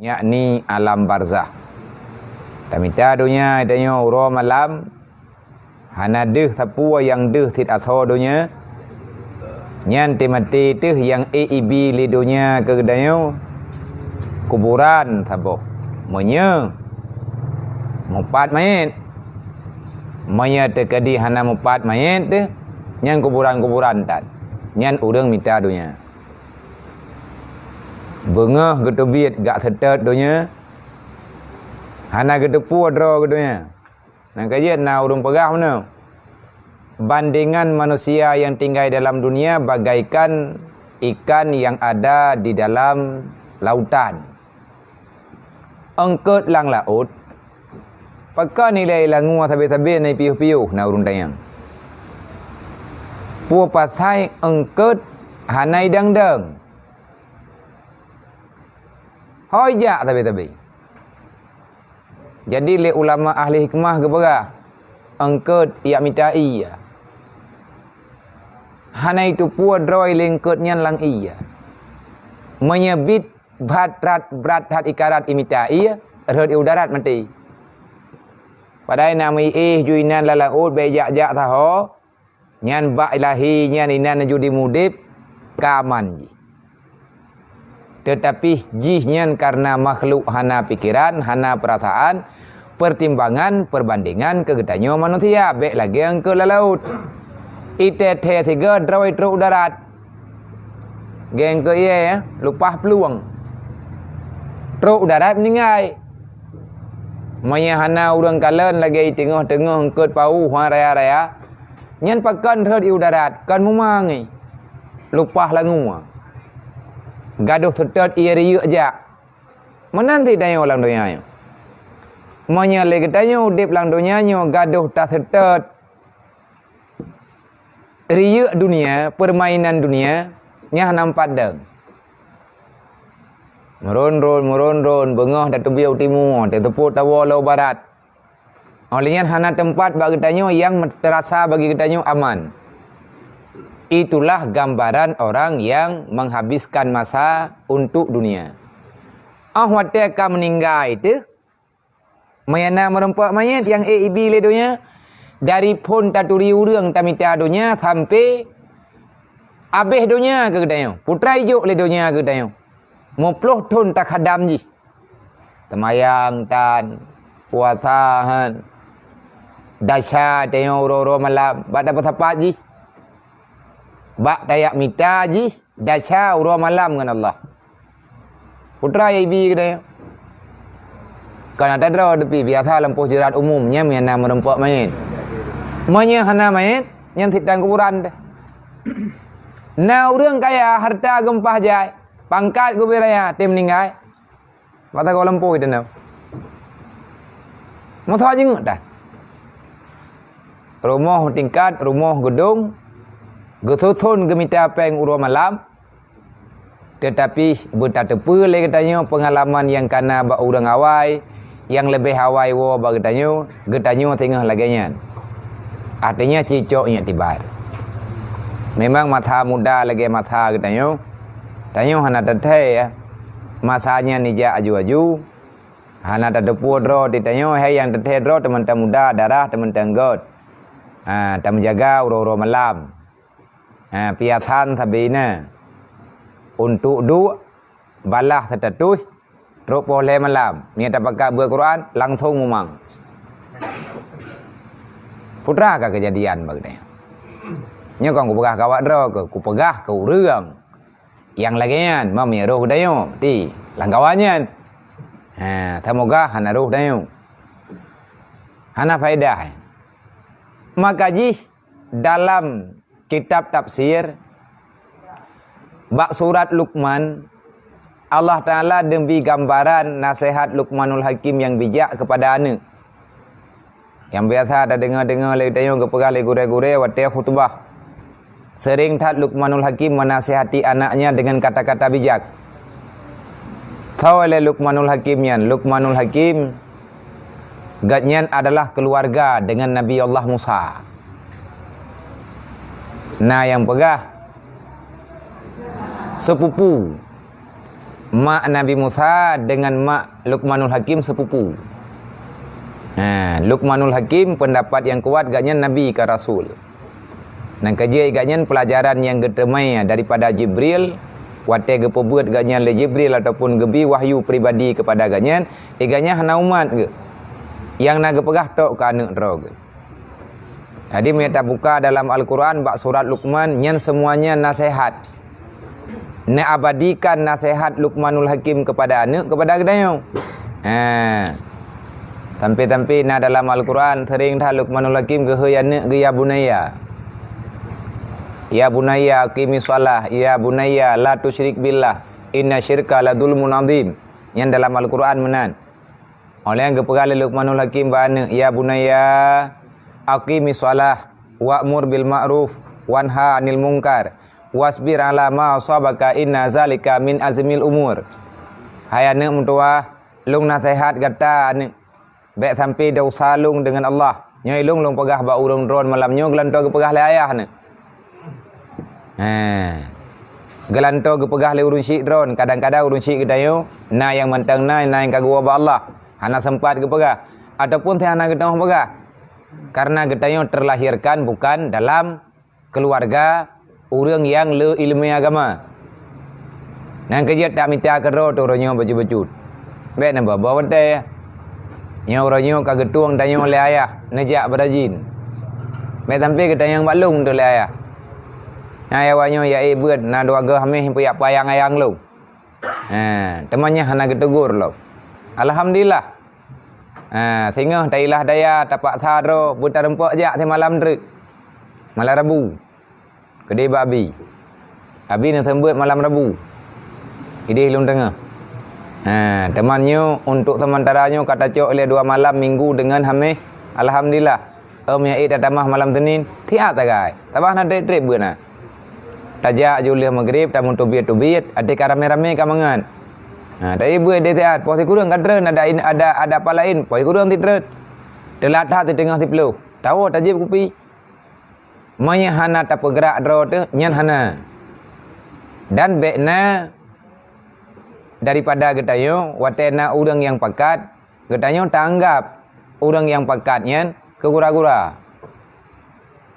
yakni alam barzah. Tamita dunia idanyo uro malam hana deh sapua yang deh tit atho dunia nyan timati teh yang EIB li dunia ke gedanyo kuburan sabo menye mupat mayit maya tekadi hana mupat mayit teh nyan kuburan-kuburan tan nyan urang mita dunia bengah getubit gak setet dunia hana getepu dro gedunya nak kajian na urung pegah mana bandingan manusia yang tinggal dalam dunia bagaikan ikan yang ada di dalam lautan engket lang laut pakka nilai langua tabe-tabe nai piuh-piuh na urung tayang pu pasai engket hanai dang-dang hoja tabe-tabe. Jadi le ulama ahli hikmah ke berah engket ia mitai ya. Hana itu puat droi lengket nyan lang iya. Menyebit berat hat ikarat imitai ya. Rhod udarat mati. Padai nami juinan lalaut bejak-jak taho. Nyan ba ilahi nyan inan judi mudip kaman ji. Tetapi jihnya karena makhluk hana pikiran, hana perasaan, pertimbangan, perbandingan kegedanyo manusia. Baik lagi yang ke laut. Ite te tiga drawai truk darat. Geng ke iya ya, lupa peluang. Truk darat meninggai. Maya hana urang kalen lagi tengah-tengah engkut pau hua raya-raya. Nyan pakan rod iu darat, kan mumangi. Lupa langua. Gaduh setet ia riuk aja. Menanti tanya orang dunia. Manya lagi tanya udip lang dunia gaduh tak setet. Riuk dunia, permainan dunia, nyah nampak deng. Meron-ron, bengah datu biau timur, teteput tawa lau barat. Olehnya hana tempat bagi tanya yang terasa bagi tanya aman. Itulah gambaran orang yang menghabiskan masa untuk dunia. Wateka meninggal itu, mayana merempak mayat yang EIB ledonya, dari pun taturi urang tamita dunia sampai abeh dunia ke gedanya. Putra ijuk ledonya ke gedanya. Moploh ton tak hadam ji. Temayang tan, puasahan, dasar tengok uro-uro malam, bak dapat apa ji. Bak tayak mita ji dasar urah malam dengan Allah. Putra ibi kita. Kan ada draw depi biasa lampu jerat umumnya miana merempak mayit. Manya hana mayit yang tidang kuburan dah. Na urang kaya harta gempah jai, pangkat gubernaya tim meninggal. Mata kau lampu itu nak. Mau tahu jenguk dah. Rumah tingkat, rumah gedung. Getusun gemita peng urah malam. Tetapi bertatepu lagi katanya pengalaman yang kana bak urang awai, yang lebih awai wo bak katanya, katanya tengah laginya. Artinya cicoknya tibar. Memang mata muda lagi mata katanya. Tanya hana teteh ya. Masanya nija aju-aju. Hana tatepu dro ditanya hai yang teteh dro teman-teman muda darah teman-teman god. Tak menjaga urah-urah malam. Piatan sabina untuk balah tertutup teruk boleh malam ni tak pakai Al-Quran langsung memang putra ke kejadian bagusnya nya kau pegah kawat dro ke ku pegah ke urang yang laginya mam ya roh dayo ti langkawannya semoga hana roh dayo hana faedah maka jih dalam kitab tafsir bak surat Luqman Allah Ta'ala demi gambaran nasihat Luqmanul Hakim yang bijak kepada anak yang biasa ada dengar-dengar lagi tayang kepegal gure-gure watia khutbah sering tat Luqmanul Hakim menasihati anaknya dengan kata-kata bijak. Tahu oleh Luqmanul Hakimnya Luqmanul Hakim gatnya adalah keluarga dengan Nabi Allah Musa. Nah yang pegah sepupu mak Nabi Musa dengan mak Luqmanul Hakim sepupu. Luqmanul Hakim pendapat yang kuat gaknya Nabi ke Rasul. Dan kerja gaknya pelajaran yang getemai daripada Jibril. Wate gepebuat gaknya le Jibril ataupun gebi wahyu pribadi kepada gaknya. Gaknya hana umat ke. Yang nak gepegah tok ke anak roh ke. Jadi mereka buka dalam Al-Quran bak surat Luqman yang semuanya nasihat. Nak abadikan nasihat Luqmanul Hakim kepada anak kepada gaknya. Sampai-sampai na dalam Al-Quran sering dah Luqmanul Hakim ke anak ke ya bunaya. Ya bunayya aqimi shalah, ya bunayya la tusyrik billah, inna syirka la dzulmun adzim. Yang dalam Al-Quran menan. Oleh yang kepegal Luqmanul Hakim bana, ya bunayya aqimi shalah wa'mur bil ma'ruf wanha 'anil munkar wasbir 'ala ma asabaka inna zalika min azmil umur. Hai anak mentua, lung nasihat kata anak. Baik sampai dah usalung dengan Allah. Nyoi lung pegah ba urang dron malamnya gelanto kepegah le ayah ni. Gelanto kepegah le urun syik drone. Kadang-kadang urun syik kita yo na yang mantang na yang kagua ba Allah. Hana sempat kepegah ataupun teh hana kita pegah. Karena kita yo terlahirkan bukan dalam keluarga orang yang le ilmu agama. Nang kerja tak minta kero tu orangnya baju-baju. Baik nampak bawa teh. Nya orangnya kagetuang tanya oleh ayah nejak berajin. Baik sampai kita yang balung tu oleh ayah. Ayah wanyo ya buat na dua ge hameh puyak payang-ayang lu. Temannya hana getegur lu. Alhamdulillah. Tengah tailah daya tapak tharo buta rempok jak te malam drek. Malam Rabu. Kedai babi. Abi nak sembut malam Rabu. Ide hilung tengah. Temannya untuk sementaranya kata cok oleh 2 malam minggu dengan hameh. Alhamdulillah. Ya tamah malam Senin. Tiap tagai. Tabah nak trip beuna. Tajak julia maghrib tamun tobiat adik rame-rame kamangan. Tapi ibu dia tiat posisi kurang kadren ada apa lain. Posisi kurang titret. Telatah di tengah tiplu. Tahu tajib kupi. Maya hana tak bergerak dro tu nyan hana. Dan bekna daripada getayo watena orang yang pakat getayo tak anggap orang yang pakatnya kegura-gura.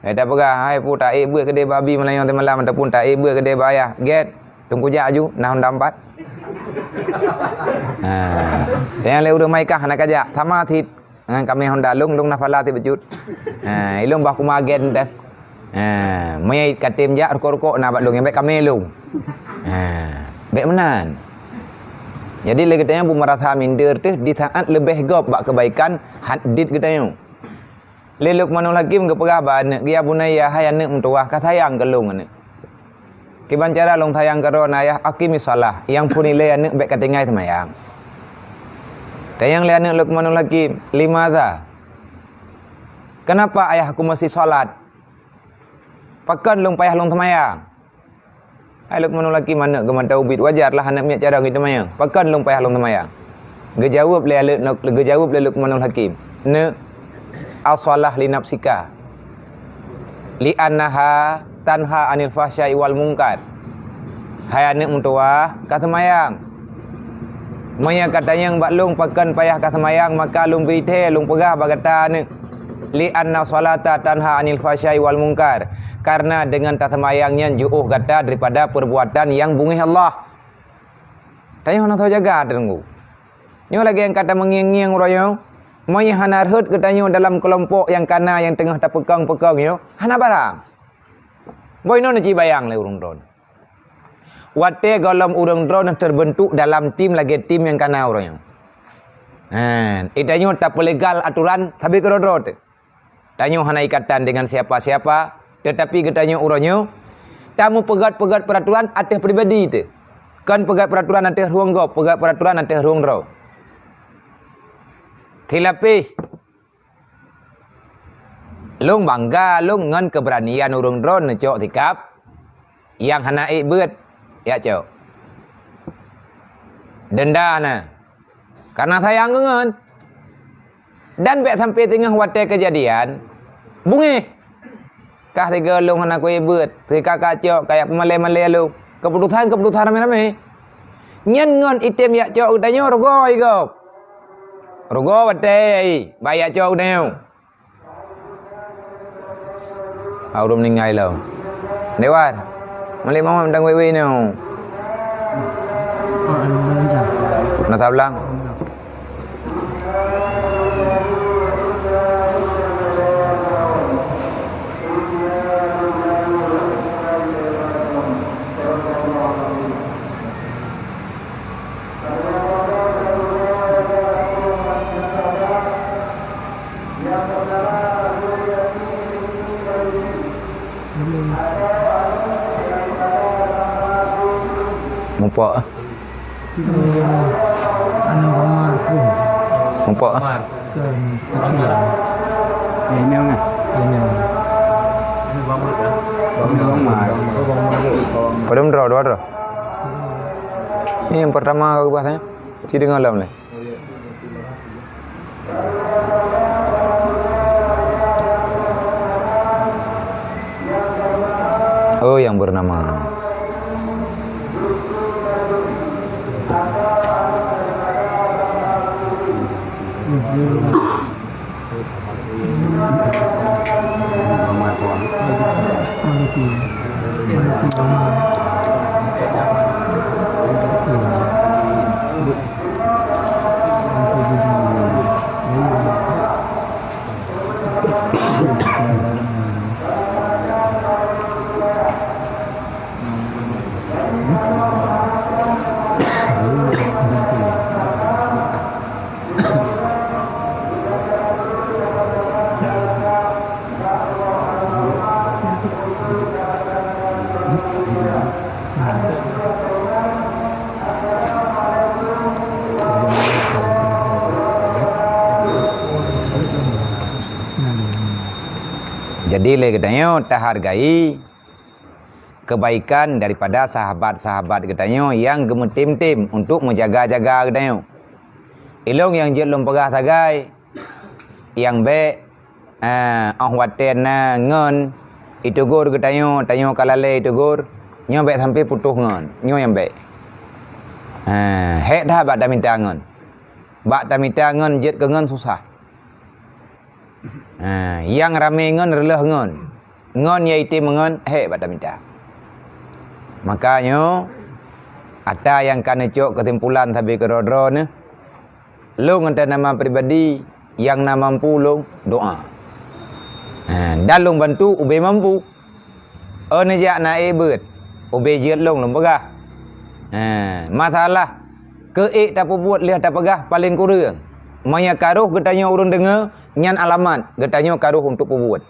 Tak pegah hai pu tak buat kedai babi malam malam ataupun tak buat kedai bayah get tunggu jak aju nah honda 4. Yang le urang mai kah nak kajak sama thit kami honda lung na fala ti bejut. Ilung bah kumagen dah. Mai katim jak rokok-rokok na bak lung yang baik kami lung. Baik menan. Jadi le katanya bu merasa minder tu di saat lebih gop bak kebaikan hadid katanya. Le Luqmanul Hakim ke pegah ba anak dia bunaya hai anak mentua ka sayang ke lung anak. Ki bancara long sayang ke ron ayah aqimi shalah yang pun le anak baik katingai semayang. Tayang le anak Luqmanul Hakim limadza? Kenapa ayah aku masih salat? Pakan long payah long semayang. Hai Luqmanul Hakim anak gemanta ubit wajarlah anak punya cara kita semayang. Pakan long payah long semayang. Gejawab le Luqmanul Hakim. Ne as-shalah li nafsika li annaha tanha anil fahsya'i wal munkar. Hai anak mentua kata mayang maya katanya yang baklung pakan payah kata mayang maka lung berite lung pegah bagata ni li anna salata tanha anil fahsya'i wal munkar, karena dengan kata mayangnya juuh kata daripada perbuatan yang bungih Allah. Tanya orang tahu jaga tenggu nyo lagi yang kata mengiang-ngiang royo. Maya hana hut katanya dalam kelompok yang kana yang tengah tak pekang-pekang yo. Hana barang. Boy no nak bayang le urang drone. Wate golom urang drone terbentuk dalam tim lagi tim yang kana orang. Itanya tak legal aturan tapi kerodro tu. Tanya hana ikatan dengan siapa-siapa, tetapi katanya urangnya tamu pegat-pegat peraturan atas pribadi tu. Kan pegat peraturan atas ruang gop, pegat peraturan atas ruang draw. Tilapi lung bangga lung ngan keberanian urang drone cok tikap yang hana beut ya cok denda na karena sayang ngan dan baik sampai tengah wate kejadian bungi kah tiga lung hana ku beut tika kacok kayak pemalai-malai lu keputusan rame-rame Nyen ngon item yak cok udanyo rogo igop. Rogo bate bayak cok udeo. Aurum ningai lo. Dewan. Mali mama mendang wewe no. Nak tablang. Mumpok. Anu Omar pun. Mumpok. Ini mana? Ini. Pada mendra dua. Ini yang pertama aku bahasanya. Si dengar lah mulai. Oh, yang bernama. Jadi katanya tak hargai kebaikan daripada sahabat-sahabat katanya yang gemetim-tim untuk menjaga-jaga katanya. Ilong yang jelum pegah tagai yang baik waten ngon itu gur katanya tanyo kalale itu gur nyo baik sampai putuh ngon nyo yang baik. Hek dah bak dah minta ngon. Bak dah minta ngon jet ke ngon susah. Yang ramai ngon relah ngon. Ngon yaitu mengon bata minta. Makanya ada yang kena cok kesimpulan tapi kerodro ni. Lu ngenta nama pribadi yang nak mampu lu doa. Dan lu bantu ube mampu. Ni jak na bet. Ube jiat lu pegah. Masalah ke tak buat lihat tak pegah paling kurang. Maya karuh getanya urun dengar nyan alamat getanya karuh untuk buat.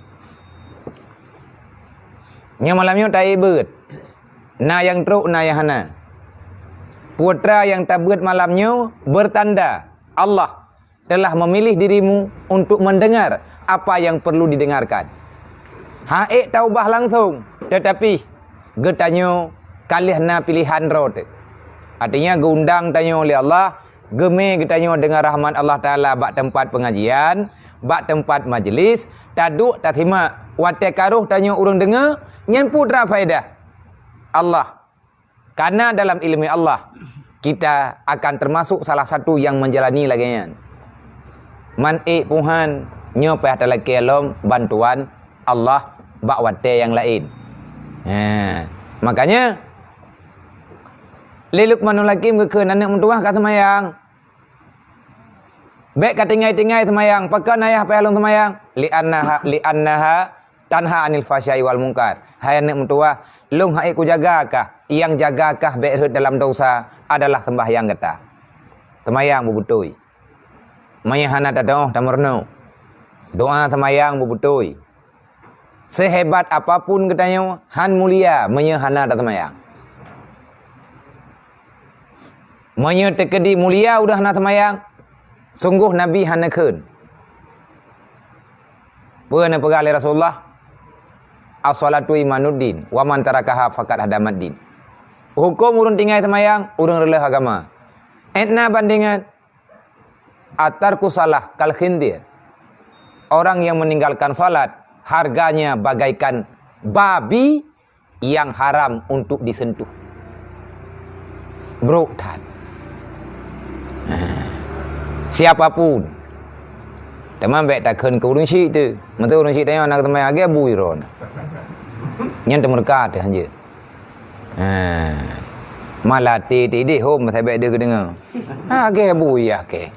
Nya malamnya tak ibet. Na yang truk na yang hana. Putra yang tak buat malamnya bertanda Allah telah memilih dirimu untuk mendengar apa yang perlu didengarkan. Haik taubah langsung, tetapi getanya kalih na pilihan rote. Artinya geundang tanya oleh Allah, geme getanya dengan rahmat Allah Taala bak tempat pengajian, bak tempat majlis, taduk tak terima wate karuh tanya urang dengar, nyen putra faedah Allah. Karena dalam ilmu Allah kita akan termasuk salah satu yang menjalani lagian. Man puhan nyo peh talake lom bantuan Allah bak wate yang lain. Makanya Lilukmanul Hakim ke anak mentuah kata mayang. Baik kata tinggai-tinggai semayang, pakai ayah apa halung semayang? Li'annaha tanha anil fasyai wal munkar. Hai anak mentua, lung hai ku jagakah? Yang jagakah baik dalam dosa adalah sembahyang kata. Semayang bubutui. Maya hana tadoh tamurno. Doa semayang bubutui. Sehebat apapun katanya, han mulia maya hana tak semayang. Maya tekedi mulia udah hana semayang. Sungguh Nabi hana kun. Pernah pegali Rasulullah. As-salatu imanuddin. Wa man tarakaha faqad hadamaddin. Hukum urun tinggal semayang, urun relah agama. Etna bandingan. Atarku salah kal khindir. Orang yang meninggalkan salat, harganya bagaikan babi yang haram untuk disentuh. Bro tat. Siapapun. Teman baik tak ken ke urang syik tu. Mata urang syik tanya nak teman age bui ron. Nyen temu dekat hanje. Malah ti hom tak baik dia ke dengar. Age bui age.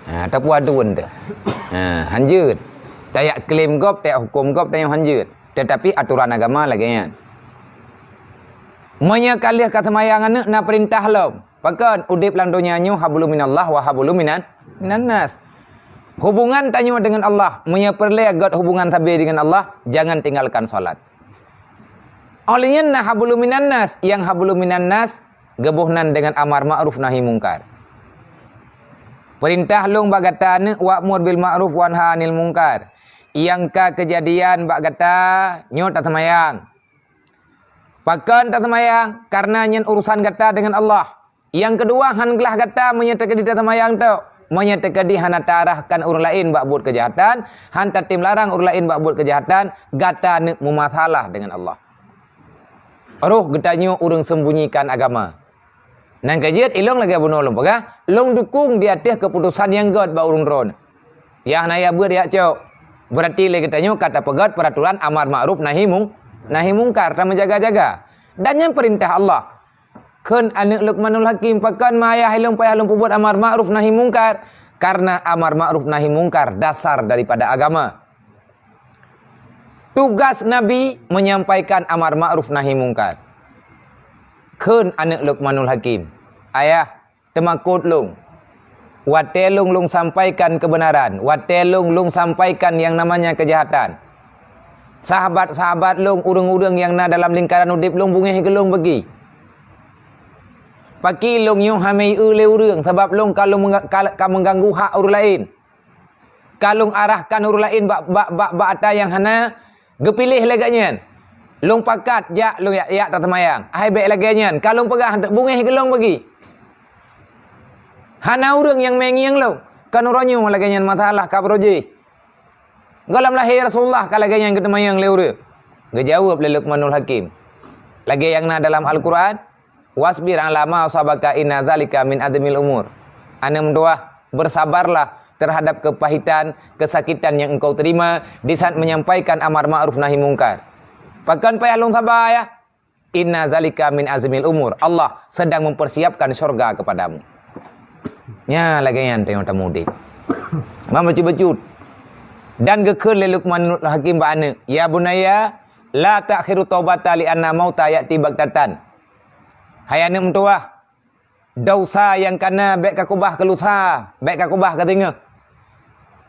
Tapi adun tu. Hanjut. Tak klaim gop, tak hukum gop, tak hanjut. Tetapi aturan agama lagi kan. Manya kalian kata mayang anak na perintah lo. Pakan udip lang dunia nyu hablum minallah wa hablum minan nas. Hubungan tanyo dengan Allah, manya perle agat hubungan tabi dengan Allah, jangan tinggalkan salat. Olehnya na hablum minan nas, yang hablum minan nas gebuhnan dengan amar ma'ruf nahi mungkar. Perintah long bagatan wa'mur bil ma'ruf wa nahi anil mungkar. Yang ka kejadian bagata nyo tatamayang. Pakan tatamayang karena nyen urusan gata dengan Allah. Yang kedua han gelah gata menyatakan di tatamayang tu, menyatakan di hana tarahkan orang lain bak buat kejahatan, han tatim larang orang lain bak buat kejahatan, gata nek memasalah dengan Allah. Roh getanyo urang sembunyikan agama. Nang kajiat ilong lagi bunuh long pagah, long dukung di atas keputusan yang god bak urang ron. Yang naya buat dia cok. Berarti lagi getanyo kata pegat peraturan amar ma'ruf nahi mungkar dan menjaga-jaga. Dan yang perintah Allah. Kan anak Luqmanul Hakim pakan maya hilung payah lumpuh buat amar ma'ruf nahi mungkar. Karena amar ma'ruf nahi mungkar dasar daripada agama. Tugas Nabi menyampaikan amar ma'ruf nahi mungkar. Kan anak Luqmanul Hakim. Ayah, temakut lung. Watelung lung sampaikan kebenaran. Watelung lung sampaikan yang namanya kejahatan. Sahabat-sahabat long, urang-urang yang na dalam lingkaran udip long bungih ke long bagi. Paki long yung hamai le urang sebab long kalau mengganggu hak orang lain. Kalau arahkan orang lain bak ata yang hana gepilih laganya. Long pakat jak long ya tatamayang. Hai baik laganya. Kalau pegah bungih ke long bagi. Hana urang yang mengiang long. Kan orangnya laganya masalah kabroji. Galam lahir Rasulullah kalau lagi yang ketemu yang leure. Gejawab oleh Luqmanul Hakim. Lagi yang na dalam Al-Quran, wasbir ala ma asabaka inna dzalika min admil umur. Ana mendoa, bersabarlah terhadap kepahitan, kesakitan yang engkau terima di saat menyampaikan amar ma'ruf nahi mungkar. Pakan payah long sabar ya. Inna dzalika min azmil umur. Allah sedang mempersiapkan syurga kepadamu. Nya lagi yang tengok tamudik. Mama cuba-cuba. Dan gekeur le Luqmanul Hakim ba ana, ya bunaya la ta'khiru taubata li anna mauta ya'ti baghtatan. Hai anak mentua, dosa yang kana baik kakubah kelusa, baik kakubah katanya.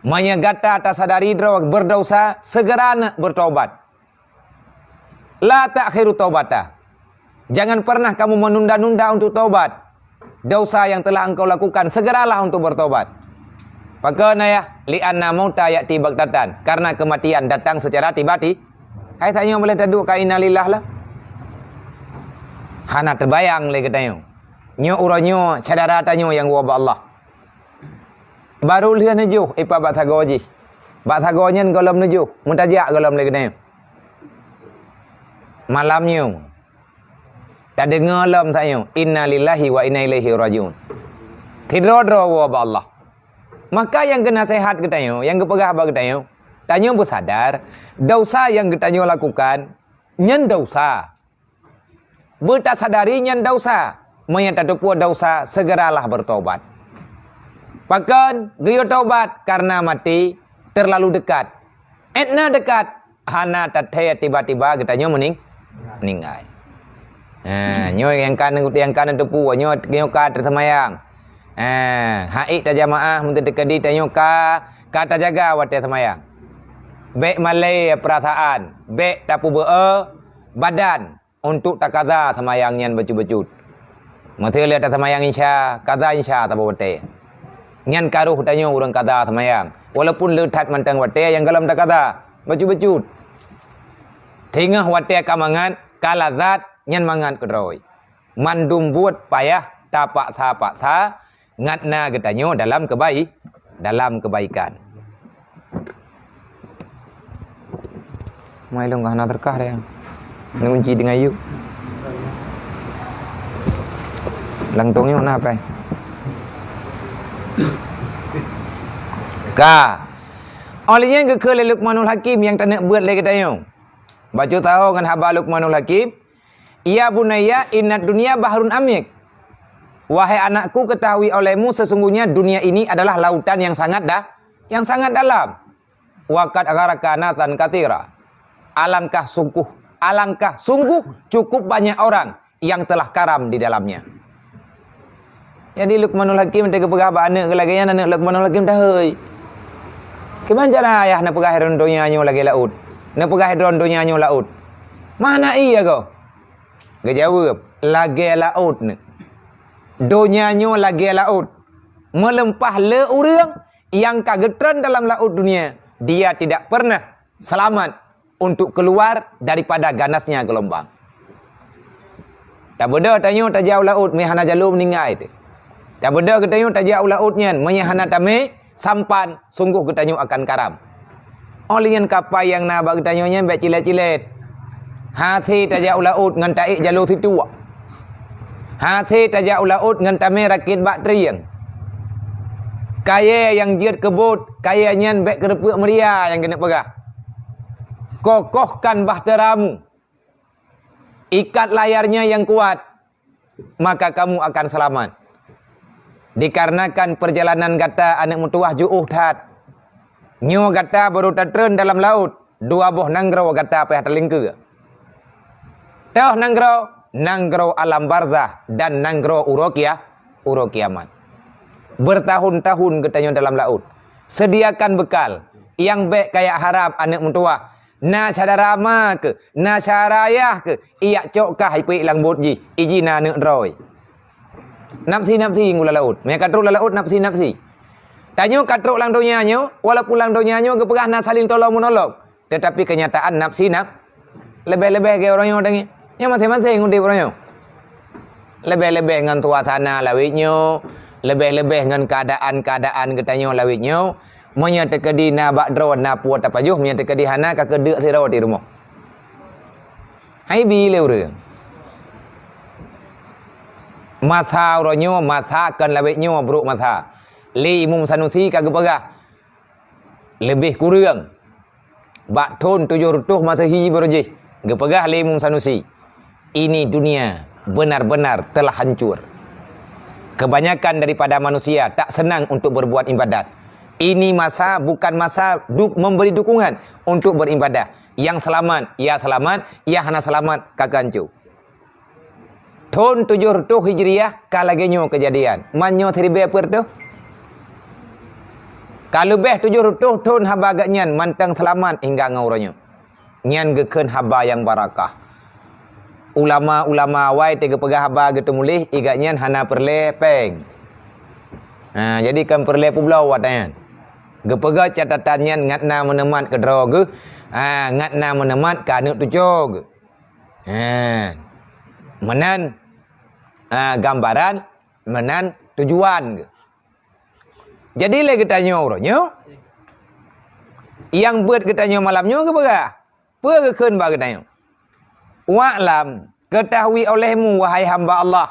Manya gata atas sadari berdosa, segera nak bertaubat. La ta'khiru taubata. Jangan pernah kamu menunda-nunda untuk taubat. Dosa yang telah engkau lakukan, segeralah untuk bertaubat. Pakai ya, li'anna mauta ya'ti baghtatan. Karena kematian datang secara tiba-tiba. Hai tanya boleh taduk ka innalillah lah. Hana terbayang le katanya. Nyo uranyo cadara tanyo yang wabah Allah. Baru lihat nujuh ipa bak thagoji. Bak thagonyen golom nujuh, muntajak golom le katanya. Malamnya tak dengar lam tanya, innalillahi wa inna ilaihi rajiun. Tidrodro wabah Allah. Maka yang kena sehat katanya, yang kepegah bak katanya, tanya bersadar, dosa yang katanya lakukan, nyen dosa. Bertak sadari nyen dosa. Menyata tupua dosa, segeralah bertobat. Pakan, geyo taubat karena mati terlalu dekat. Etna dekat, hana tataya tiba-tiba katanya meninggal. Nyo yang kanan tupua, nyo ka tersemayang. Haik ta jamaah mun tekedi tanyo kata jaga wate semayang. Bek malai perasaan, bek tapu badan untuk takada semayang nyan becut-becut. Mate le ta semayang insya, kada insya ta wate. Nyan karuh tanyo urang kada semayang. Walaupun letat mantang wate yang galam takada becut-becut. Tingah wate kamangan kalazat nyan mangan kedroi. Mandum buat payah tapak tha ngatna getanyo dalam kebaikan. Mai long kahana terkah dia. Ngunci dengan yuk. Lang tungyo na pa. Ka. Olehnya ke Luqmanul Hakim yang tak nak buat lagi katanya. Baca tahu kan haba Luqmanul Hakim. Ya bunayya inna dunya bahrun amik. Wahai anakku, ketahui olehmu sesungguhnya dunia ini adalah lautan yang sangat dalam. Waqad agharakana tan katira. Alangkah sungguh cukup banyak orang yang telah karam di dalamnya. Jadi Luqmanul Hakim tega pegah ba anak ke lagi anak Luqmanul Hakim dah heuy. Gimana cara ayah nak pegah rondonya nyo lagi laut? Nak pegah rondonya nyo laut. Mana iya kau? Dia jawab, lagi laut ni. Donya nyo lagi laut. Melempah le urang yang kagetran dalam laut dunia. Dia tidak pernah selamat untuk keluar daripada ganasnya gelombang. Tak beda tanya tak jauh laut mehana jalur meninggal itu. Tak beda katanya tak jauh lautnya menyahana tame sampan sungguh katanya akan karam. Olian kapal yang nak bagi tanya baik cilet-cilet. Hati tak jauh laut ngan taik jalur situ. Hati tak jauh laut ngan tame rakit bak triang. Kaya yang jiat kebut, kayanya baik kerepuk meria yang kena pegah. Kokohkan bahteramu. Ikat layarnya yang kuat, maka kamu akan selamat. Dikarenakan perjalanan gata anak mutuah juuh tat. Nyo gata baru tertren dalam laut. Dua boh nanggro gata peh terlingke. Tauh nanggro alam barzah dan nanggro uro kiamat. Bertahun-tahun katanya dalam laut. Sediakan bekal yang baik kayak harap anak mutuah. Na sadarama ke, na sarayah ke, iyak cok kah ipi ilang botji, iji na nek roy. Nafsi ngula laut. Mereka katruk laut nafsi. Tanyo katruk lang dunia nyo, walaupun lang dunia nyo kepegah na saling tolong menolong. Tetapi kenyataan nafsi lebih-lebih ke orang nyo dengi. Yang masing-masing undi orang nyo. Lebih-lebih ngan tua tanah lawit nyo, lebih-lebih ngan keadaan ketanyo lawit nyo. Menya tekedi na bak drone na puat apa juh menya tekedi hana ka kedek sira di rumah. Hai bi le urang. Matha ronyo matha kan lawet nyo bruk matha. Li Imam Sanusi kagak pegah. Lebih kurang. Bak ton 700 Masehi berjih. Gepegah li Imam Sanusi. Ini dunia benar-benar telah hancur. Kebanyakan daripada manusia tak senang untuk berbuat ibadat. Ini masa bukan masa memberi dukungan untuk beribadah. Yang selamat, ya selamat. Ya hana selamat, kagancu. Tahun 700 Hijriah, kalagenyo kejadian. Manyo teribe apa tu? Kalau beh 700 tahun haba agatnyan, mantang selamat hingga ngauranyo. Nyan geken haba yang barakah. Ulama-ulama awai tega pegah haba gitu mulih, igatnyan hana perle peng. Jadi kan perle pulau watanya. Gepega catatannya ngatna menemat ke droge, ngatna menemat ke anu tucog. Menan gambaran, menan tujuan. Jadi lagi tanya orangnya, yang buat ketanya malamnya gepega, pergen bagi tanya. Wa'lam, ketahui olehmu wahai hamba Allah,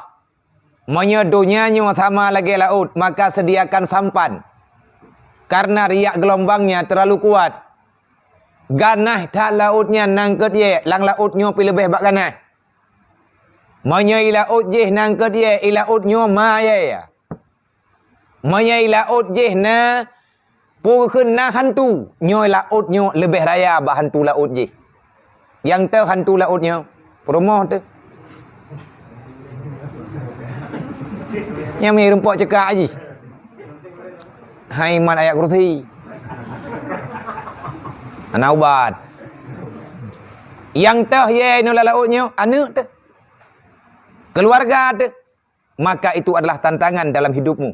menyedunya sama lagi laut, maka sediakan sampan. Karena riak gelombangnya terlalu kuat. Ganah tak lautnya nangket ye, lang lautnya pi lebih bak ganah. Menyai laut je nangket ye, ilautnya ma ye. Menyai laut je na purkeun na hantu, nyoy lautnya lebih raya bak hantu laut je. Yang tahu hantu lautnya, promoh tu. Yang mi rumpok cekak je. Hai man ayat kursi. Ana ubat. Yang teh ye no lautnya anak teh. Keluarga teh. Maka itu adalah tantangan dalam hidupmu.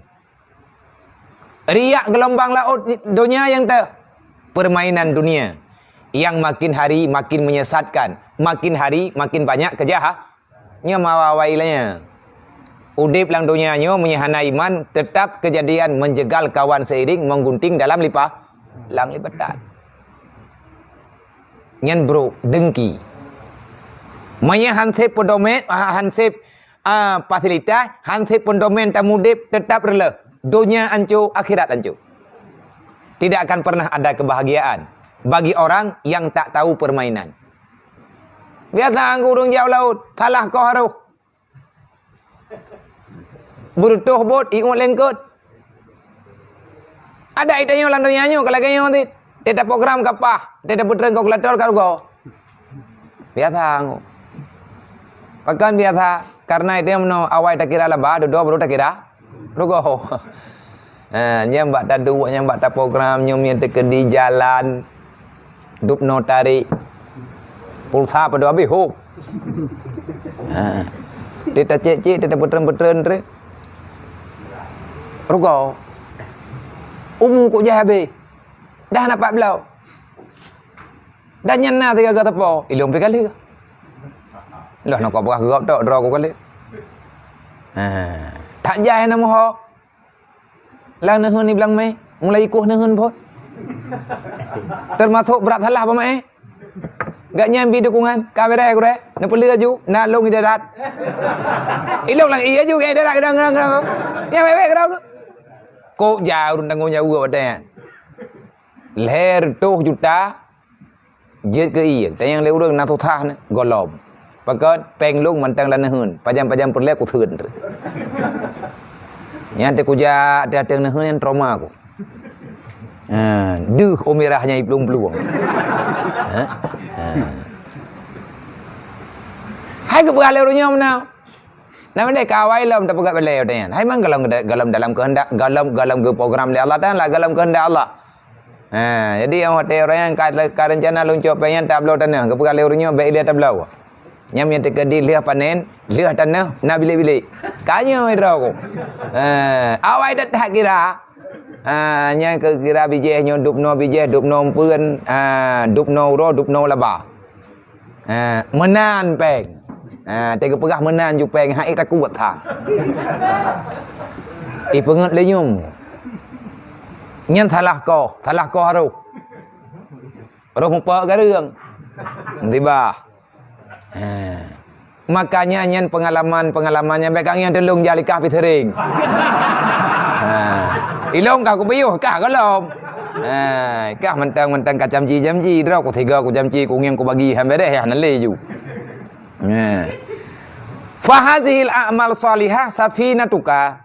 Riak gelombang laut dunia yang teh. Permainan dunia yang makin hari makin menyesatkan, makin hari makin banyak kejahatannya mawawailanya. Udip lang dunianya menyahana iman, tetap kejadian menjegal kawan seiring menggunting dalam lang lipatan. Nyan bro dengki. Maya hansip podomet, hansip fasilitas, hansip pendomen tamudip tetap rela. Dunia hancur, akhirat hancur. Tidak akan pernah ada kebahagiaan bagi orang yang tak tahu permainan. Biasa gurung jauh laut, salah kau haruh. Berutuh bot, ikut lengkut. Ada itanya orang dunia kalau kayaknya nanti. Tidak program kapah, tidak puteran kalkulator kalau kau. Biasa aku. Pakan biasa karena itu yang awal tak kira lebah, dua baru tak kira. Rugo. Nyam bak tak dua, nyam bak tak program, nyam yang terkedi jalan, dup no tarik, pulsa pada habis hop. Tidak cek, tidak puteran tu. Rugo. Kok jah habis. Dah nampak belau. Dah nyana 3 kata po. Ilung pi kali ke? Lah nak apa gerap tok draw ko kali. Tak jai nama ho. Lang nehun ni bilang mai, mulai ikuh nehun pun. Termasuk berat salah apa mai? Gak nyambi dukungan, ka bere ko re. Na pelua ju, na long di darat. Ilung lang iya ju ke darat kadang. Ya bebe kadang. Kok jauh tanggung jawab ada. Leher 2 juta jet ke iyaแต่ยังเร็วเรื่องนาทุท่านะก็ลมปรากฏแปลงลูกมันตั้งละหื่นpajam per lek ku thun nyante ku ja ada teng nehun yang trauma ku duh umirahnya iplung-plung hai ke beralirnya mana nah mendek kawai lam tak pegat belai tanya hai mang galam dalam kehendak galam ke program Allah Taala galam kehendak Allah. Jadi yang hotel orang yang ka rencana luncur pengen tablau tanah ke perkara urunyo baik dia tablau. Nyam yang terkedi liah panen, liah tanah nak bilik-bilik. Kanya ira ko. Awai dak tak kira. Nya ke kira bije nyo dupno bije dupno peun, dupno ro dupno laba. Menan peng. Tega perah menan ju peng hak tak kuat tha. Penget lenyum. Nyan salah kau haru. Roh mupa keរឿង tiba. Makanya nyan pengalamannya bekang yang telung jalikah pitering. Ilong kau piuh kah galom. Kah mentang kacam ji draw ko tiga ko jamji ko ngeng ko bagi hambe deh ya nale ju. Fa hazihil a'mal salihah safinatuka.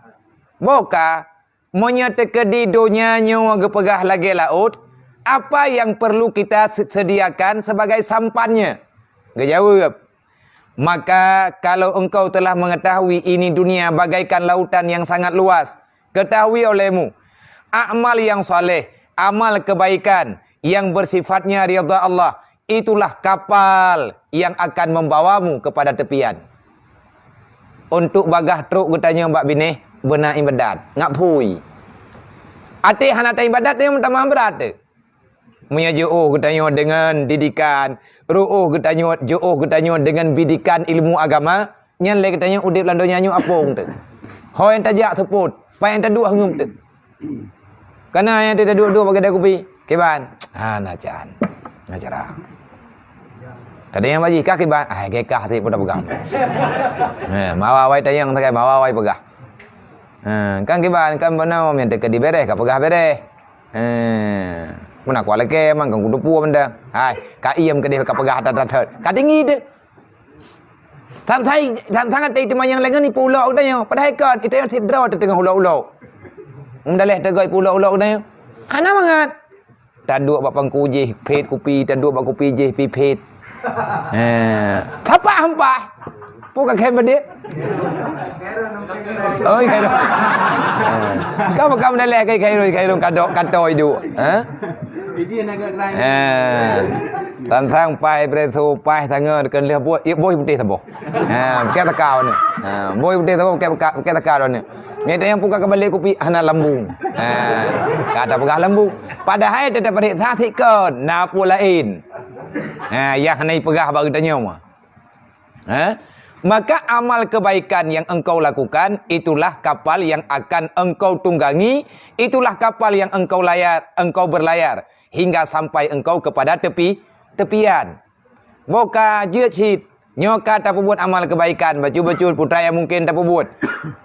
Boka monya tekedi dunia nyawa gepegah lagi laut, apa yang perlu kita sediakan sebagai sampannya? Gejawab. Maka kalau engkau telah mengetahui ini dunia bagaikan lautan yang sangat luas, ketahui olehmu amal yang saleh, amal kebaikan yang bersifatnya ridha Allah, itulah kapal yang akan membawamu kepada tepian. Untuk bagah truk getanya mbak bini benar ibadat ngak pui ati hanata ibadat yang tambah berat menyajuh getanyo dengan didikan ruuh getanyo dengan bidikan ilmu agama nyan le getanyo udip landonya nyu apung tu hoi tajak teput pai enta dua ngum tu kana yang tidak dua bagi dah kopi keban nacan nacara tadi yang baji kaki ban gekah ti pun dah pegang mawa wai tayang takai mawa wai pegah. Kan kiban kan benar yang dekat di bereh ka pegah bereh. Mana kuala ke mang kan kudu pu benda. Hai, ka iem ke dia ka pegah tat. Ka tinggi de. Tan sangat ti yang lengan ni pulau dah padahal kan itu yang draw tengah ulau-ulau. Mendaleh tegoi pulau-ulau dah. Ana mangat. Tak dua bapang kuji pet kopi, tak dua bap kopi je pi pet. Thapa hampah. Bukan kayak dia. Oh, kayak itu. Kamu dah lihat kayak itu kadoi du. Jadi nak gerai. Tantang pai presu pai tangan kan lihat buat boy putih tabo. Kita kau ni. Boy putih tabo kita kau ni. Ni yang buka kembali kopi hana lambung. Kata buka lambung. Padahal tetap pada hati kan na pulain. Yang hana pegah bagi tanya mah. Maka amal kebaikan yang engkau lakukan itulah kapal yang akan engkau tunggangi, itulah kapal yang engkau berlayar hingga sampai engkau kepada tepian. Boka jeut chit Nyoka tak buat amal kebaikan, baju-baju putra yang mungkin tak buat.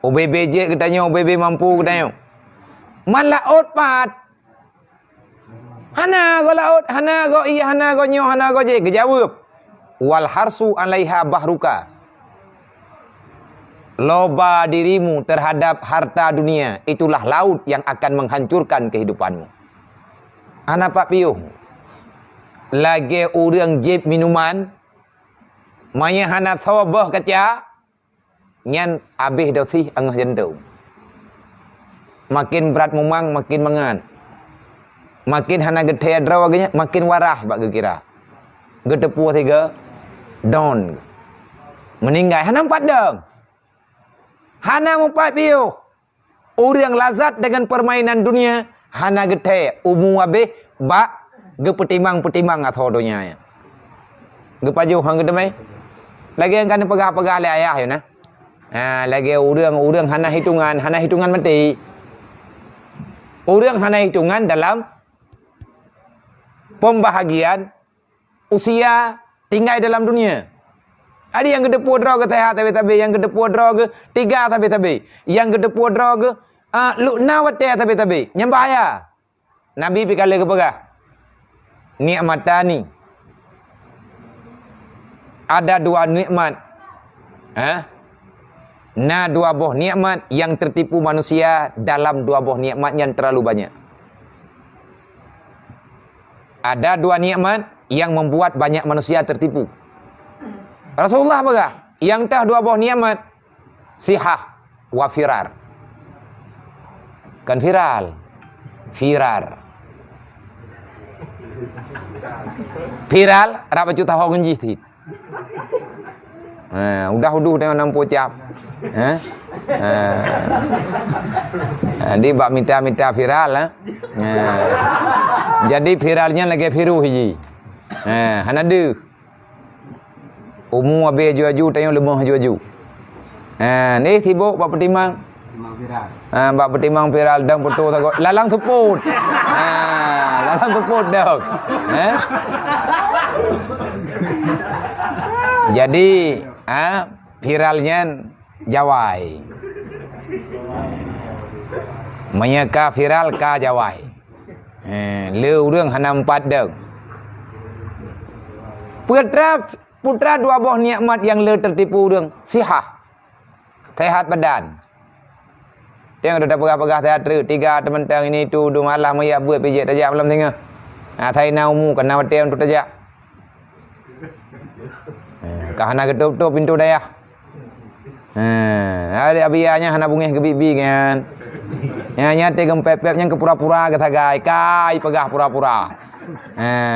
OBB je katanya, OBB mampu katanya. Man laut pat. Hana go laut, hana go iya, hana go nyo, hana go je. Kejawab. Wal harsu alaiha bahruka. Loba dirimu terhadap harta dunia, itulah laut yang akan menghancurkan kehidupanmu. Ana pak piuh. Lagi orang jeb minuman, maya hana thawabah kaca, nyan habis dah sih angah jendu. Makin berat memang makin mangan. Makin hana gede draw agaknya makin warah bak kira. Gedepu tiga don. Meninggal hana empat dong. Hana empat piu. Orang lazat dengan permainan dunia hana gede umu habis bak gepetimang-petimang atau dunia. Gepaju hang gedemai. Lagi yang kan pegah-pegah le ayah ya nah. Lagi orang hana hitungan mati. Orang hana hitungan dalam pembahagian usia tinggal dalam dunia. Ada yang gede podro ke tehat tabe-tabe, yang gede podro ke tiga tabe-tabe, yang gede podro ke lukna wate tabe-tabe. Nyambaya. Nabi pikale ke pegah. Nikmatani. Ada dua nikmat. Dua buah nikmat yang tertipu manusia dalam dua buah nikmat yang terlalu banyak. Ada dua nikmat yang membuat banyak manusia tertipu. Rasulullah apa? Yang tah dua buah nikmat sihah wa firar. Kan viral. Viral berapa juta orang jihad. Udah dengan 60 cap. Dia bak minta viral Jadi viralnya lagi viru hiji. Hana de. Umum abe ju-ju tayong lemah ju-ju. Ni tibuk bak pertimang. Viral. Bak pertimang viral dang foto takut lalang teput. Lalang teput dah. Jadi viralnya jawai. Menyeka viral ka jawai. Leu รื่องhana empat deng. Putra dua buah nikmat yang le tertipu รื่องsihah. Sehat badan. Tengok dah pegah-pegah teater tiga teman-teman ini tu du malam ya buat pijak tajak malam tengah. Thai naumu kena watem tu tajak. Kahana ketup-tup pintu daya. Ada abianya hana bungih ke bibi kan. Nyate gempep-pep yang ke pura-pura kata gai kai pegah pura-pura.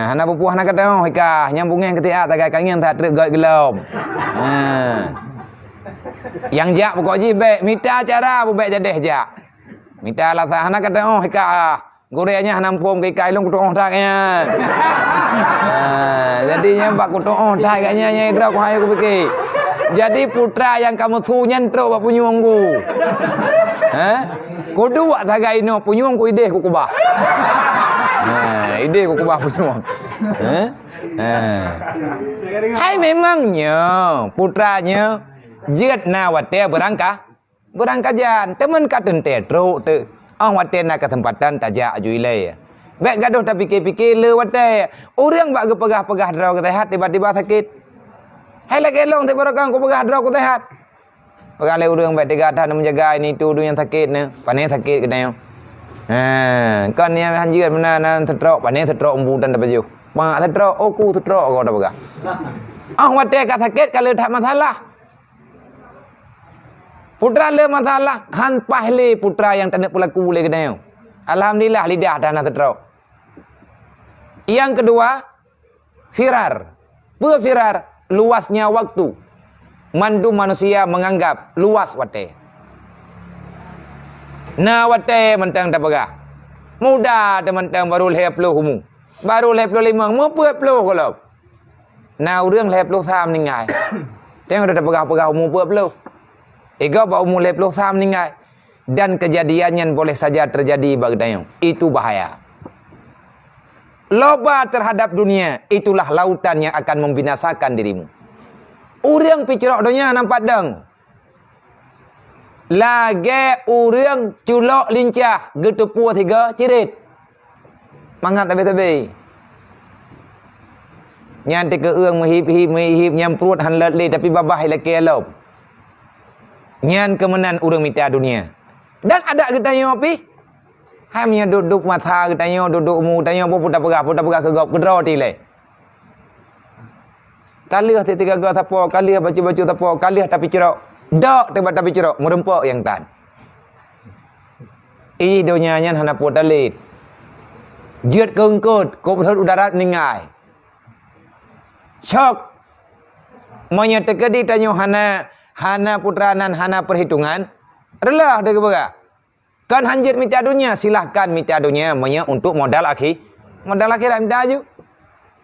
Hana pupuh hana kata hika nyam bungih ke tiak tagai kangen tak trek gai gelom. Yang jak pokok ji baik minta cara bu baik jadeh jak. Minta lah hana kata hika goreanya hana pom ke kai long kutu tak kan. Jadinya bak kutu tak kayaknya nyai dra ku hayo ku pikir. Jadi putra yang kamu tu nyentro bak punyung ku. Kudu wak tagai no punyung ku ide ku kubah. Ide ku kubah punyung. Hai memangnya putranya jeut na wate berangkat jan temen katen tetro te. Wate na ke tempatan tajak ajuilai. Baik gaduh tak fikir-fikir le wate. Orang bak gepegah-pegah draw ke tehat tiba-tiba sakit. Hai lagi long te barokang ku pegah draw ku tehat. Pegale urang baik tiga tahan menjaga ini tu yang sakit ne. Pane sakit ke dayo. Kan ni hanjir mana nan tetrok pane tetrok embutan dapat ju. Mak tetrok ku tetrok kau dah pegah. Wate ka sakit kalau tak masalah. Putra le masalah han pahle putra yang tak nak pula ku le ke dayo. Alhamdulillah lidah dah nak tetrok. Yang kedua firar. Firar luasnya waktu. Mandu manusia menganggap luas wate. Na wate mentang tak pegah. Muda teman-teman baru 20 humu. Baru 25 mau 40 kalau. Na urang 23 ningai. Tengok dah pegah-pegah umur 40. Ega ba umur 23 ningai. Dan kejadiannya boleh saja terjadi bagdayong. Itu bahaya. Loba terhadap dunia itulah lautan yang akan membinasakan dirimu. Urang picerak dunia nampak deng. Lagi urang culok lincah getupu 3 cirit. Mangat tabe-tabe. Nyan te ke ương menghip nyamprut han let le tapi babah laki elop. Nyan kemenan urang mita dunia. Dan ada kita nyo api. Hamnya duduk mata kita nyo, duduk mu kita nyo puta pegah kegop kedro ti le. Kalih te 3 ga tapo, kalih baca-baca tapo, kalih tapi cerok. Dak te tapi cerok merempok yang tan. I dunia nyan hana pot dalit. Jiat keungkut, ko betul udara ningai. Syok. Monya tekedi tanyo hana putranan, hana perhitungan. Relah dia kebega. Kan hanjit mita dunia, silahkan mita dunia monya untuk modal akhir. Modal akhirat minta aju.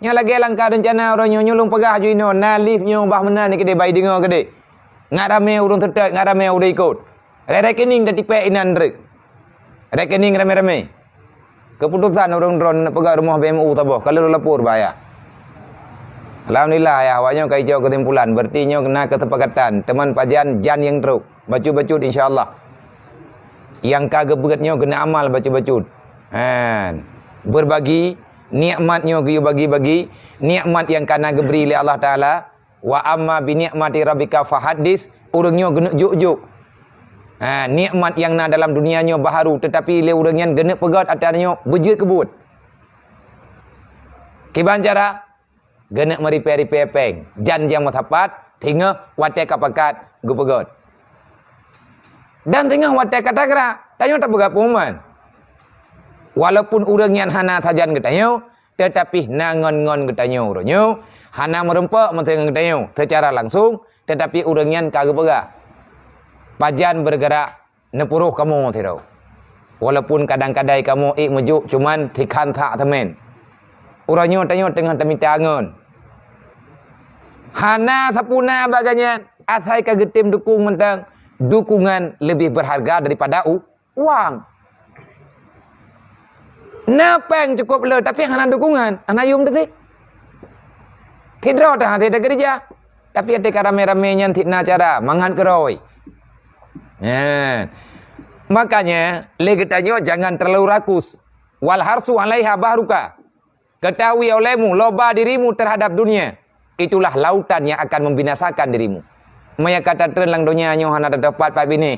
Nya lagi langkah rencana orang nyolong pegah ju ino, nalif nyo bah menan ni kede bai dengar kede. Ngat rame urang tertek, ngat rame udah ikut. Rekening dah tipek inan rek. Rekening rame-rame. Keputusan orang drone nak pegah rumah BMU tabah. Kalau lapor bayar. Alhamdulillah ya, awaknya kaijo kesimpulan. Berarti nyo kena kesepakatan. Teman pajan jan yang teruk. Bacut-bacut insyaAllah. Yang kagak beratnya kena amal bacut-bacut. Berbagi. Nikmatnya you bagi-bagi. Nikmat yang kena diberi oleh Allah Ta'ala. Wa amma bi ni'mati rabbika fahadis. Urangnya kena juk-juk. Nikmat yang na dalam dunianya baharu. Tetapi le urangnya kena pegat atasnya berjit kebut. Kiban cara? Kena meripay-ripay peng. Jan yang matapat. Tinggal watai kapakat. Gupegot. Dan tinggal watai kata-kata. Tanya tak pegat perumahan. Walaupun orang yang hana tajan ketanya, tetapi nangon-ngon ketanya orangnya, hana merempak menteng ketanya secara langsung, tetapi orang yang kagak pegang. Pajan bergerak nepuruh kamu tirau. Walaupun kadang-kadang kamu mejuk cuman tikan tak temen. Orangnya tanya tengah temita angon. Hana sapuna baganya, asai kagak tim dukung mentang, dukungan lebih berharga daripada uang. Napang cukup le tapi hana dukungan, hana yum detik. Tidro dah tidak kerja. Tapi ada rame-ramenya tidak cara mangan keroi. Makanya lagi tanya jangan terlalu rakus. Wal harsu alaiha bahruka. Ketahui olehmu loba dirimu terhadap dunia. Itulah lautan yang akan membinasakan dirimu. Maya kata terlang dunia nyo hana dapat pak bini.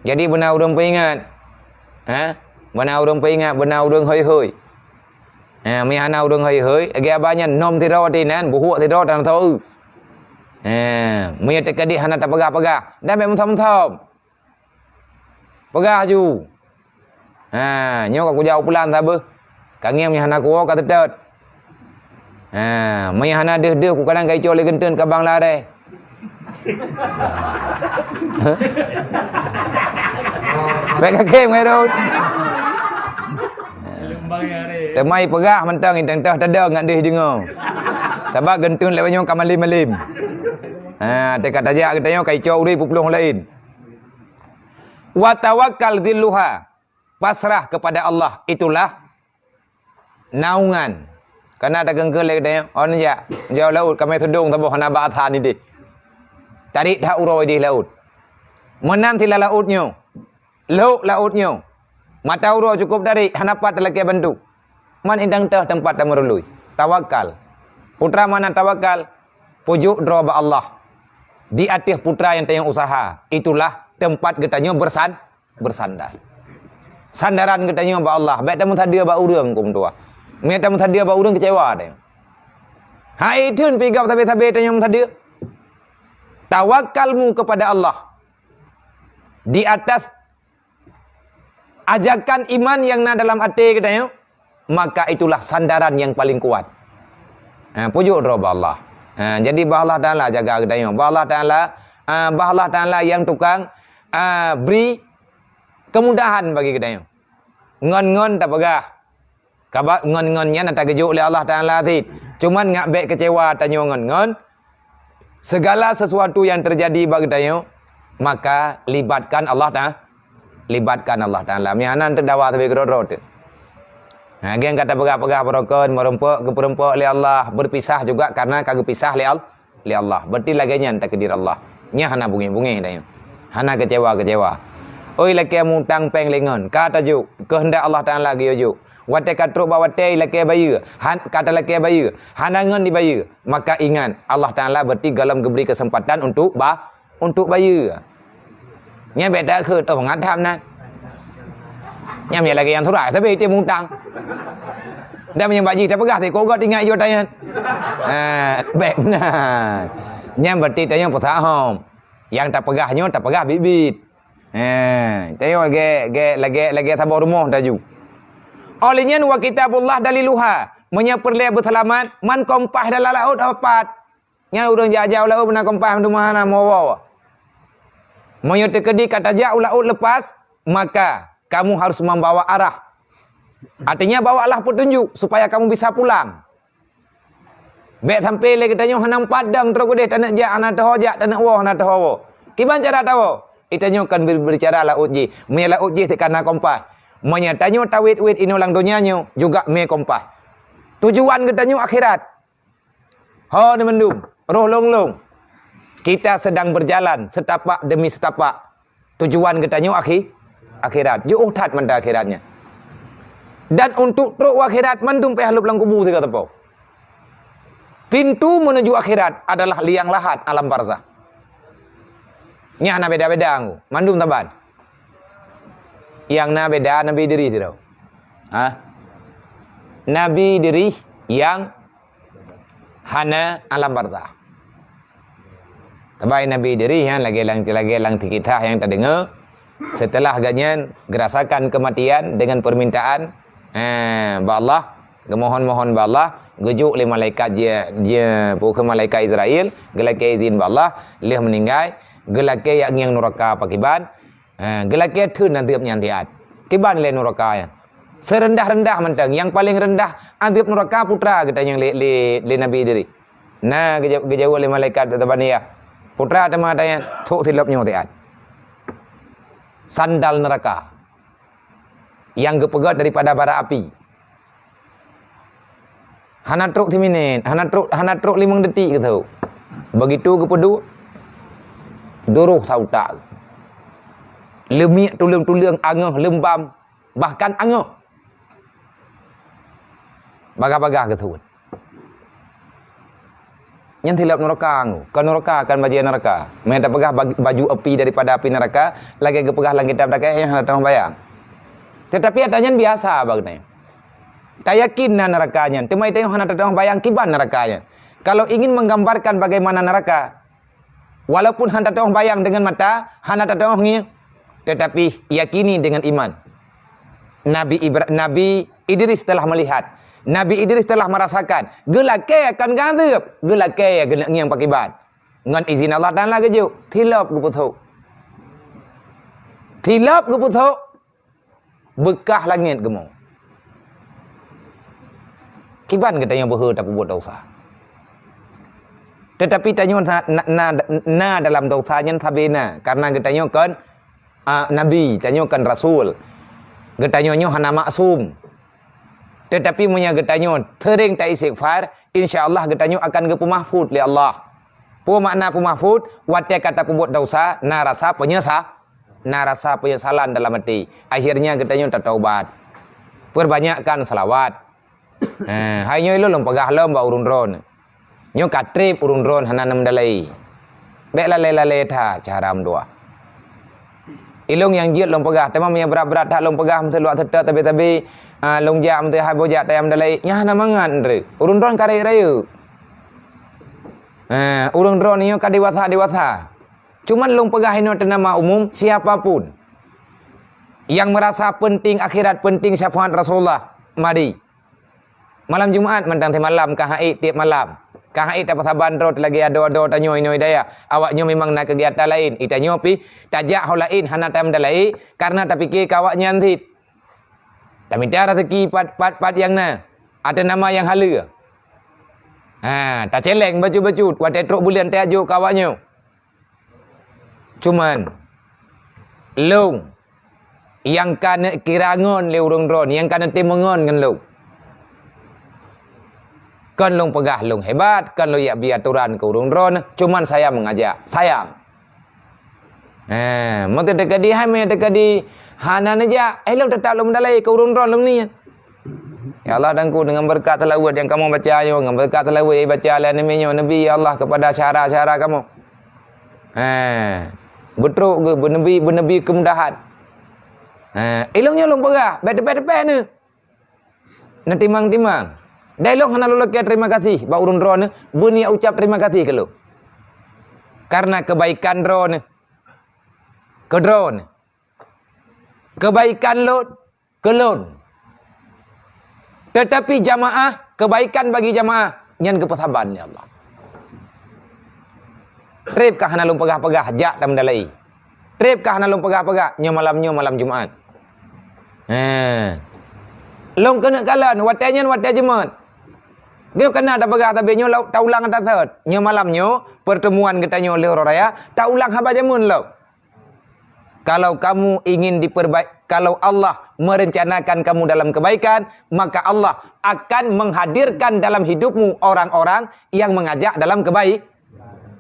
Jadi benar urang peringat. Benar urang peringat, benar urang hoi-hoi. Mi hana urang hoi-hoi, agi abanya nom tiro tinan, buhuk tiro tan tahu. Mi tekadi hana tak pegah-pegah. Dan memang thom-thom. Pegah ju. Nyo aku jauh pulang tak be. Kangiem mi hana kuo ka tetet. Mi hana deh ku kadang kai cole genten ka bang lare. Mereka kem ngai dot. Temai pegah mentang intang tada ngan deh dengar. Tabak gentun lewat nyong kamalim-malim. Tekat aja kita nyong kai cau uri pupulung lain. Wa tawakkal dhilluha. Pasrah kepada Allah itulah naungan. Karena ada gengkel lagi dia. On ya, jauh laut kami tudung tabuh hana ba'athan ini. Tarik dah uroi di laut. Menanti la lautnya. Laut lautnya. Mata uroi cukup dari hanapat lagi bantu. Man indang teh tempat tak merului. Tawakal. Putra mana tawakal? Pujuk droba Allah. Di atas putra yang tayang usaha. Itulah tempat getanya bersandar. Sandaran getanya ba Allah. Baik tamu thadia ba urang kum tua. Mia tamu thadia ba urang kecewa deh. Hai tun pigau tabe-tabe tayang thadia. Tawakalmu kepada Allah. Di atas ajakan iman yang na dalam hati katanya, maka itulah sandaran yang paling kuat. Pujuk roba Allah. Jadi bah Allah Ta'ala jaga katanya. Bah Allah Ta'ala yang tukang beri kemudahan bagi katanya. Ngon-ngon tak pegah. Kabak ngon-ngonnya nak kejuk oleh Allah Ta'ala ti. Cuman ngak baik kecewa tanya ngon-ngon. Segala sesuatu yang terjadi bagi katanya, maka libatkan Allah Ta'ala. Libatkan Allah Ta'ala. Mihanan terdawa sebagai kerot-rot. Geng kata pegah-pegah perokon, merempok ke perempok oleh Allah. Berpisah juga karena kagak pisah oleh li Allah. Berarti laganya takdir Allah. Nya hana bungi-bungi dah. Hana kecewa-kecewa. Oi laki mutang peng lengon. Kata juk kehendak Allah Taala ge juk. Wate katruk bawa tei laki bayu. Kata laki bayu. Hana ngon di bayu. Maka ingat Allah Taala berarti galam beri kesempatan untuk bayu. Nya beda khut ngat tham nan. Nya me lagi yang thurai tapi dia mutang. Dah punya baji tak pegah thì cô có ingat vô tay anh. Baik nah. Nya berarti tanya putha hom. Yang tak pegah bibit. Tengok lagi tabur rumah taju. Olehnya wa kitabullah daliluha. Menyeperlihat bertelamat man kompah dalam laut apat. Nya urang jauh laut benar kompah tu mana mawa. Menyertai kedi kata jauh laut lepas, maka kamu harus membawa arah. Artinya bawalah petunjuk supaya kamu bisa pulang. Baik sampai lagi tanya hanam padang terus deh tak nak jak anak terhojak tak nak wah anak terhawa. Kiban cara tahu? Itanya kan berbicara laut ji. Me laut ji tekana kompas. Menyatanya tawit-wit inulang dunianya juga me kompas. Tujuan katanya akhirat. Ho ni mendung, roh long-long. Kita sedang berjalan setapak demi setapak. Tujuan katanya akhirat. Jauh tat manda akhiratnya. Dan untuk truk akhirat mendung pe halup lang kubur tu kata pau. Pintu menuju akhirat adalah liang lahat alam barzah. Nya na beda-beda anggu. Mandum taban. Yang na beda nabi diri tu. Nabi diri yang hana alam barzah. Tabai nabi diri yang lagi lang kita yang tak dengar. Setelah ganyan gerasakan kematian dengan permintaan ba Allah, gemohon-mohon ba Allah, gejuk le malaikat dia bukan malaikat Israel, gelake izin ba Allah, leh meninggal, gelake yang neraka pakiban, gelake thun nanti nyantiat. Kiban le neraka ya. Serendah-rendah mentang, yang paling rendah antip neraka putra kita yang le nabi diri. Nah gejauh le malaikat tabaniya. Putra tema tanya, thuk silap nyotiat. Sandal neraka yang gepegat daripada bara api. Hana truk 3 minit, hana truk 5 detik ke tahu. Begitu kepedu duruh tahu tak. Lemiak tulung-tulung angah lembam, bahkan angah. Bagah-bagah ke tahu. Yang tilap neraka angu. Kan neraka akan bajian neraka. Mereka pegah baju api daripada api neraka, lagi gepegah langit kitab dakai yang datang bayang. Tetapi adanya biasa bagusnya. Tak yakin nerakanya. Cuma itu yang datang bayang kiban nerakanya. Kalau ingin menggambarkan bagaimana neraka, walaupun hanya datang bayang dengan mata, hanya datang ngi, tetapi yakini dengan iman. Nabi Idris telah melihat. Nabi Idris telah merasakan. Gelake akan gantep. Gelake kena ngiang pakiban. Ngan izin Allah Taala keju. Tilap ke putu. Tilap ke putu. Bekah langit gemuk. Kiban katanya berhe tak buat dosa. Tetapi tanya na dalam dosanya tabena. Karena katanya kan Nabi. Tanya kan Rasul. Katanya hana maksum. Tetapi punya getanya tering tak istighfar, insya-Allah getanya akan gepu mahfud li Allah. Pu makna pu mahfud, wate kata pembuat dosa, na rasa penyesalan dalam hati. Akhirnya getanya tak taubat. Perbanyakkan selawat. Hayo lo pegah lom ba urun ron. Nyo katrip urun ron hananam dalai. Bek lale tha caram dua. Ilung yang jiat lom pegah, tema punya berat-berat tak lom pegah mesti luat tetap tapi long jam tu hai bojak tayam dalai nya na mangan re urun ron kare raya urun ron ni ka dewasa cuman long pegah ino nama umum siapapun yang merasa penting akhirat penting syafaat Rasulullah mari malam Jumaat mentang malam kahai tiap malam kahai dapat saban rot lagi ada tanyo ino daya awaknya memang nak kegiatan lain itanyo pi tajak hol lain hana tayam dalai karena tak fikir kawaknya nanti. Tapi dia rezeki pat yang na. Ada nama yang hala. Tak celeng baju-baju. Wadah truk bulan tak ajuk kawannya. Cuman. Long. Yang kena kirangon le urung ron. Yang kena timengon kan long. Kan long pegah long hebat, kan lo ya bi aturan ke urung ron, cuman saya mengajak, sayang. Mata dekat di hai dekat di hana aja, long tetap long dalai ke urung ron long ni. Ya Allah dan ku dengan berkat tilawat yang kamu baca dengan berkat tilawat baca alamnya Nabi ya Allah kepada syara-syara kamu. Betul ke bernabi kemudahan. Elongnya long pegah, bet-bet ni. Nanti timang-timang. Dialog hana lo terima kasih ba urun ron bunia ucap terima kasih ke lo. Karena kebaikan ron ke drone. Kebaikan lo ke lon. Tetapi jamaah, kebaikan bagi jamaah nyan kepesaban ya Allah. Trip kah hana lo pegah-pegah jak tam dalai. Trip kah hana lo pegah-pegah nyo malam Jumaat. Long kena kalan watanyan watajeman. Dia kena ada pegah tapi nyo tak ulang atas third. Nyo malam nyo pertemuan kita nyo oleh orang raya tak ulang haba jamun lo. Kalau kamu ingin kalau Allah merencanakan kamu dalam kebaikan, maka Allah akan menghadirkan dalam hidupmu orang-orang yang mengajak dalam kebaikan.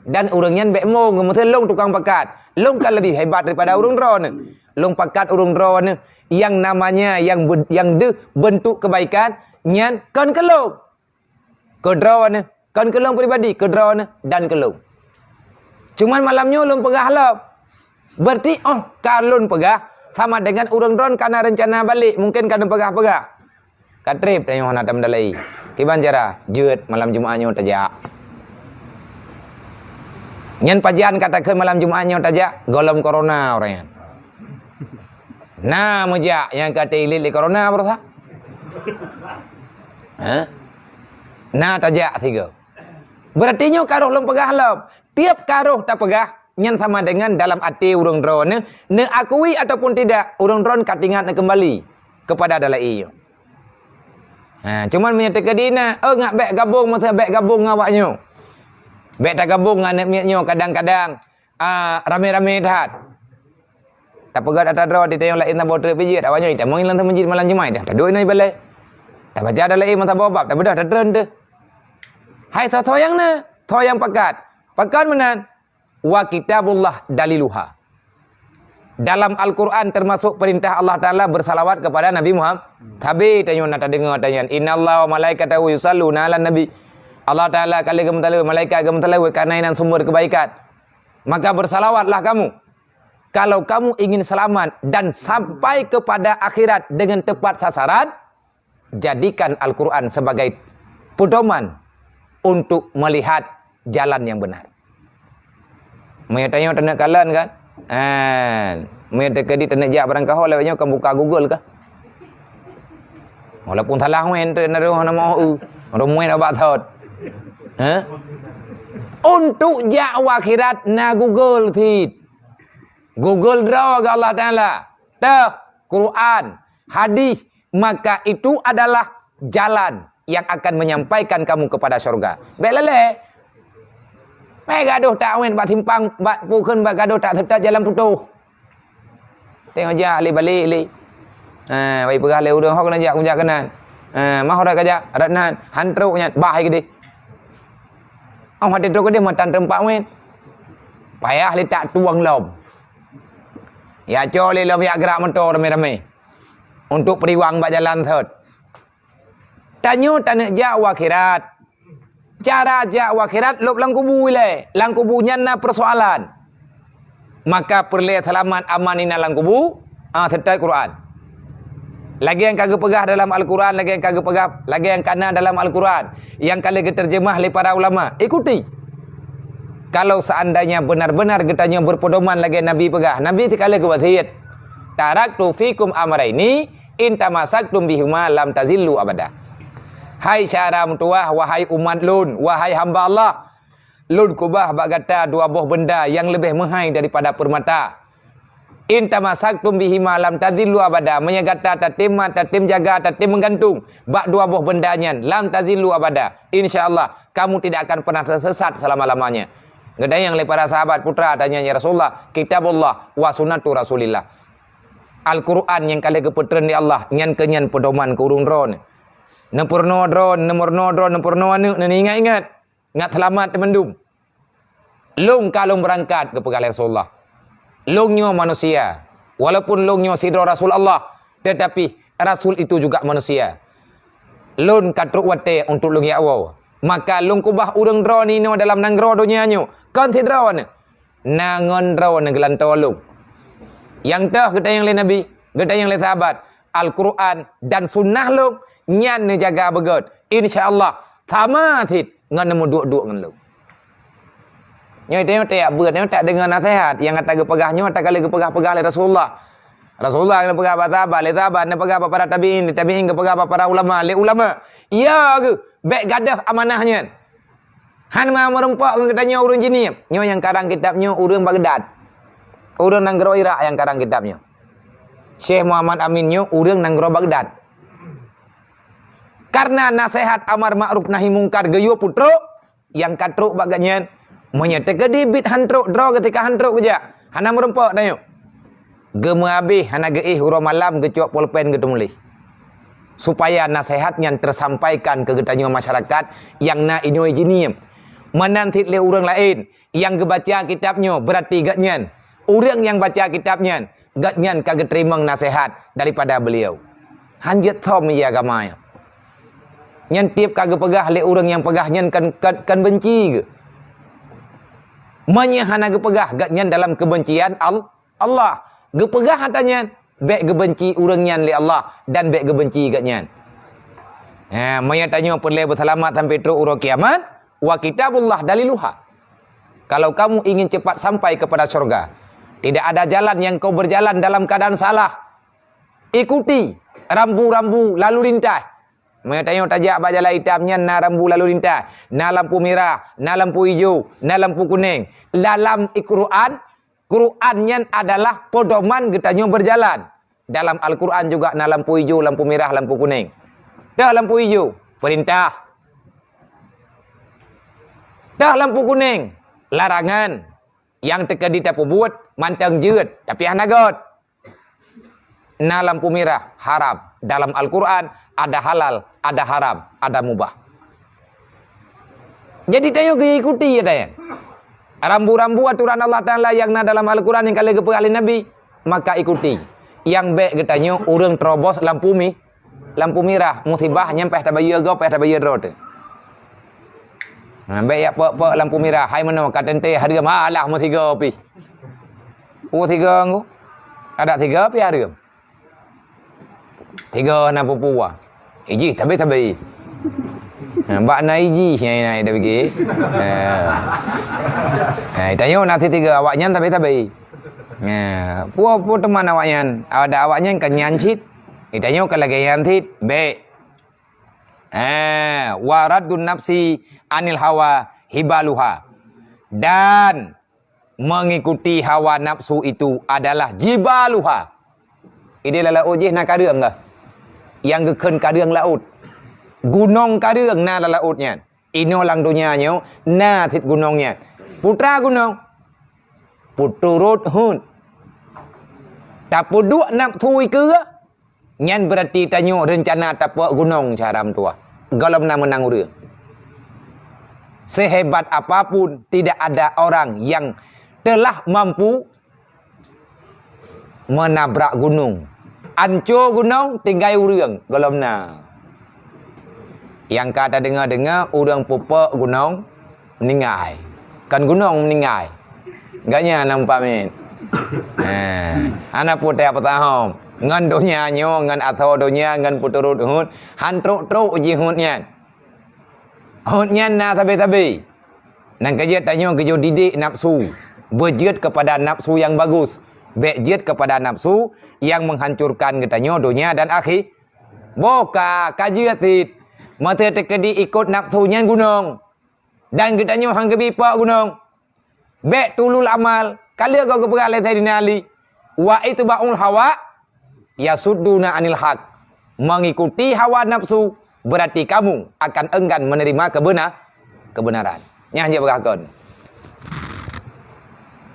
Dan urangnya bekmo ngemutin long tukang pekat. Long kan lebih hebat daripada urung ron. Long pekat urung ron yang namanya yang bentuk kebaikan nyan kan kelong. Kedron kan kelong pribadi, kedron dan kelong. Cuman malamnya long pegah lo. Berarti kalon pegah sama dengan urang dron karena rencana balik, mungkin kan pegah-pegah. Katrip tanya hana tam dalai. Kiban cara jeut malam Jumaatnya tajak. Nyen pajian katakeun malam Jumaatnya tajak golom corona orangnya. Nah, mejak yang kata ilit di corona berasa? Nah, tajak tiga. Berarti nyo karuh long pegah lo. Tiap karuh tak pegah nyen sama dengan dalam hati urang drone ne akui ataupun tidak urang drone katingat ne kembali kepada dalai iyo. Cuman menyatakan dina ngak bek gabung masa bek gabung ngawaknyo. Bek tak gabung dengan niatnyo kadang-kadang rame-rame dah. Tak pegat atas drone ditayang lain tak botre pijit awaknyo tak mau ilang masjid malam Jumaat dah. Tak duit noi balai. Tak baca dalai masa bobab tak bedah tak drone tu. Hai thoyang ne, thoyang pekat. Pekat menan wa kitabullah daliluha. Dalam Al-Quran termasuk perintah Allah Ta'ala bersalawat kepada Nabi Muhammad. Tapi tanya nak dengar tanya. Innallaha wa malaikatahu yusalluna 'alan nabi. Allah Ta'ala kali gemtalawat malaikat gemtalawat karena ini sumber kebaikan. Maka bersalawatlah kamu. Kalau kamu ingin selamat dan sampai kepada akhirat dengan tepat sasaran, jadikan Al-Quran sebagai pedoman untuk melihat jalan yang benar. Tanya tanda kalan kan? Teka di tanda jak barang kahol lewatnya kan buka Google kah? Walaupun salah main tu naruh nama rumuen abat thot. Untuk jak akhirat na Google thit. Google draw ke Allah Taala. Quran, hadis, maka itu adalah jalan yang akan menyampaikan kamu kepada surga. Belale. Mai gaduh tak wen bat timpang bat pukun bat gaduh tak serta jalan putus. Tengok je li balik li. Bai perah le udah hok nak jak kunjak kanan. Mah ora kajak ratnan hantruknya bahai gede. Hati truk dia matan tempat wen. Payah li tak tuang lom. Ya coli lom ya gerak motor rame-rame. Untuk periwang bat jalan thot. Tanyo tanah jak akhirat. Cara jak akhirat lop lang kubu le. Lang kubu nyana persoalan. Maka perle selamat amanina lang kubu serta Quran. Lagi yang kagak pegah dalam Al-Quran, lagi yang kagak pegah, lagi yang kana dalam Al-Quran. Yang kali terjemah oleh para ulama. Ikuti. Kalau seandainya benar-benar kitanya berpedoman lagi Nabi pegah. Nabi sekali kewasiat. Taraktu fikum amraini in tamasaktum bihuma lam tazillu abada. Hai syaram tuah, wahai umat lun, wahai hamba Allah. Lun kubah bak kata dua buah benda yang lebih mahal daripada permata. In tamasaktum bihi lam tazillu abada. Menyagata tatim jaga, tatim menggantung. Bak dua buah bendanya lam tazillu abada. InsyaAllah kamu tidak akan pernah tersesat selama-lamanya. Gedai yang oleh para sahabat putra tanya ya Rasulullah, kitabullah wa sunnatu Rasulillah. Al-Quran yang kali keputran di Allah, nyan kenyan pedoman kurung ron. Nempurno drone, nempurno anu, ingat-ingat. Ngat selamat temendum. Long kalung berangkat ke pegalan Rasulullah. Longnya manusia. Walaupun longnya sidra Rasul Allah, tetapi Rasul itu juga manusia. Lon katruk wate untuk long ya awal. Maka long kubah urang drone ini dalam nanggro dunianya. Kan sidra ne. Nangon drone gelantau long. Yang tah kita yang lain Nabi, kita yang lain sahabat, Al-Quran dan sunnah long nyan ne jaga begot. Insya-Allah sama thit ngan nemu duk-duk ngan long. Nyai tengok tak beut tengok tak dengar nasihat yang kata gepegahnya tak kali gepegah-pegah oleh Rasulullah. Rasulullah kena pegah sahabat, le sahabat kena pegah para tabi'in, tabi'in kena pegah para ulama, le ulama. Ya ke? Baik gadah amanahnya. Han ma merempak katanya urang jini. Nyo yang karang kitabnya urang Baghdad. Urang Nanggro Irak yang karang kitabnya. Syekh Muhammad Aminnya urang Nanggro Baghdad. Karena nasihat amar ma'ruf nahi mungkar geyo putro yang katruk baganya menyata kedibit hantruk draw ketika hantruk keja. Hana merempak tanya. Gema habis hana geih huruf malam gecuak pulpen gitu mulih. Supaya nasihatnya tersampaikan ke getanya masyarakat yang na inyo jiniem. Menantit le urang lain yang gebaca kitabnya berarti gatnyan. Urang yang baca kitabnya gatnyan kagak terima nasihat daripada beliau. Hanjat thom ya agamanya. Nyan tiap kagak pegah le urang yang pegahnya kan benci ke. Menyahana gepegah gatnyan dalam kebencian Allah. Gepegah hatanya baik gebenci urangnya li Allah dan baik gebenci gatnyan. Menyatanya perle berselamat sampai teruk urang kiamat wa kitabullah daliluha. Kalau kamu ingin cepat sampai kepada surga, tidak ada jalan yang kau berjalan dalam keadaan salah. Ikuti rambu-rambu lalu lintas. Menyatanya tajak bajalah hitamnya na rambu lalu lintas, na lampu merah, na lampu hijau, na lampu kuning. Dalam Al-Quran, Qurannya adalah pedoman getanya berjalan. Dalam Al-Quran juga na lampu hijau, lampu merah, lampu kuning. Dah lampu hijau, perintah. Dah lampu kuning, larangan. Yang terkedi tak buat, mantang jeut, tapi hanagot. Na lampu merah, haram. Dalam Al-Quran, ada halal, ada haram, ada mubah. Jadi tayo ikuti ya tayo. Rambu-rambu aturan Allah Ta'ala yang na dalam Al-Quran yang kali kepegalin Nabi, maka ikuti. Yang baik katanya urang terobos lampu merah, musibah nyampe tak bayu go, tak bayu road. Baik ya pok lampu merah, hai mana katente harga malah mu 3 pi. 3 nggu. Ada 3 pi harga. 3 na pupua. Iji tabi. Mbak na iji nyai dah pergi. Tanya nanti 3 awaknya tabi. Puo teman awaknya, ada awaknya kan nyancit. Tanya kalau lagi nyancit, baik. Waradun nafsi anil hawa hibaluha. Dan mengikuti hawa nafsu itu adalah jibaluha. Ini adalah ujih nak karang ke? Yang geken karang laut. Gunung karang na lautnya. Ini orang dunianya na tit gunungnya. Putra gunung. Puturut hun. Tapuduk nafsu ke? Nyan berarti tanya rencana tapak gunung caram tua. Galam na menang urang. Sehebat apapun tidak ada orang yang telah mampu menabrak gunung. Ancur gunung tinggal urang galam na. Yang kata dengar-dengar urang pupak gunung meninggal. Kan gunung meninggal. Gaknya nampak men. Anak putih apa tahun. Ngan dunia nyo, ngan atau dunia, ngan puturut hut. Hantruk-truk uji hutnya. Hutnya na tabi-tabi. Nang kejut tanya kejut didik nafsu. Berjut kepada nafsu yang bagus. Berjut kepada nafsu yang menghancurkan katanya dunia dan akhir. Boka kajiatit. Mata terkedi ikut nafsunya gunung. Dan katanya hang kebipak gunung. Bek tulul amal. Kali kau keperalai Sayyidina Ali. Wa itba'ul hawa yasudduna anil haq. Mengikuti hawa nafsu berarti kamu akan enggan menerima kebenaran. Nya hanya berkakon.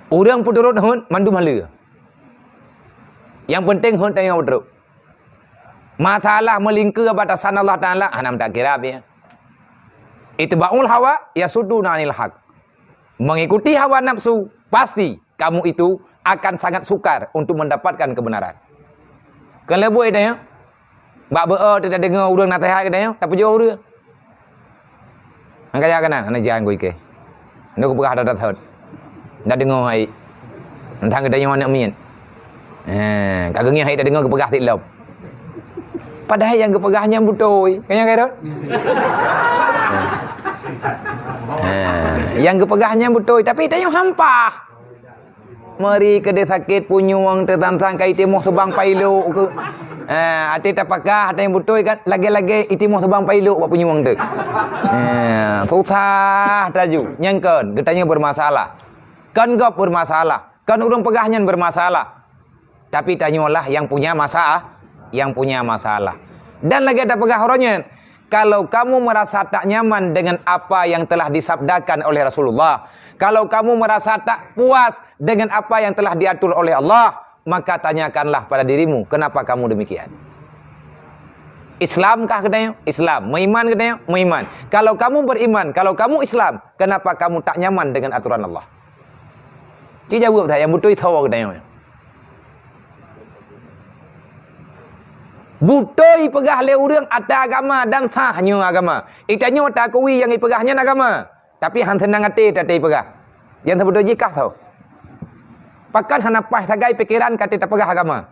Urang puturut hun mandu malu. Yang penting hun tanya puturut. Masalah melingkar batasan Allah Ta'ala, hanam tak kira dia. Itba'ul hawa yasudduna 'anil haq. Mengikuti hawa nafsu, pasti kamu itu akan sangat sukar untuk mendapatkan kebenaran. Kalau boleh dah ya. Bak bea tidak dengar urang nasihat ke dah ya, tak jauh dia. Angkat jangan anak jangan gue ke. Nak pergi ada dah. Dah dengar hai. Entang ke dah yang nak min. Kagak ngi hai dah dengar ke pegah tilap. Padahal yang kepegahnya butoi. Kaya kaya yang kepegahnya butoi. Tapi itu yang hampa. Mari ke dia sakit punyuang tertantang kai timoh sebang pailu ke. Ati tak pegah ada yang butoi kan. Lagi-lagi itimoh sebang pailu buat punyuang tu. Susah taju. Nyangkan. Katanya bermasalah. Kan gak bermasalah. Kan urang pegahnya bermasalah. Tapi tanyalah yang punya masalah. Yang punya masalah. Dan lagi ada pegah orangnya. Kalau kamu merasa tak nyaman dengan apa yang telah disabdakan oleh Rasulullah, kalau kamu merasa tak puas dengan apa yang telah diatur oleh Allah, maka tanyakanlah pada dirimu, kenapa kamu demikian? Islamkah katanya? Islam. Meiman katanya? Meiman. Kalau kamu beriman, kalau kamu Islam, kenapa kamu tak nyaman dengan aturan Allah? Dia jawab saya, yang betul itu katanya. Butoi pegah le urang ada agama dan sahnya agama. Itanya tak kui yang ipegahnya agama. Tapi han senang hati tak pegah. Yang sebut jikah tau. Pakan hana pas sagai pikiran kata tak pegah agama.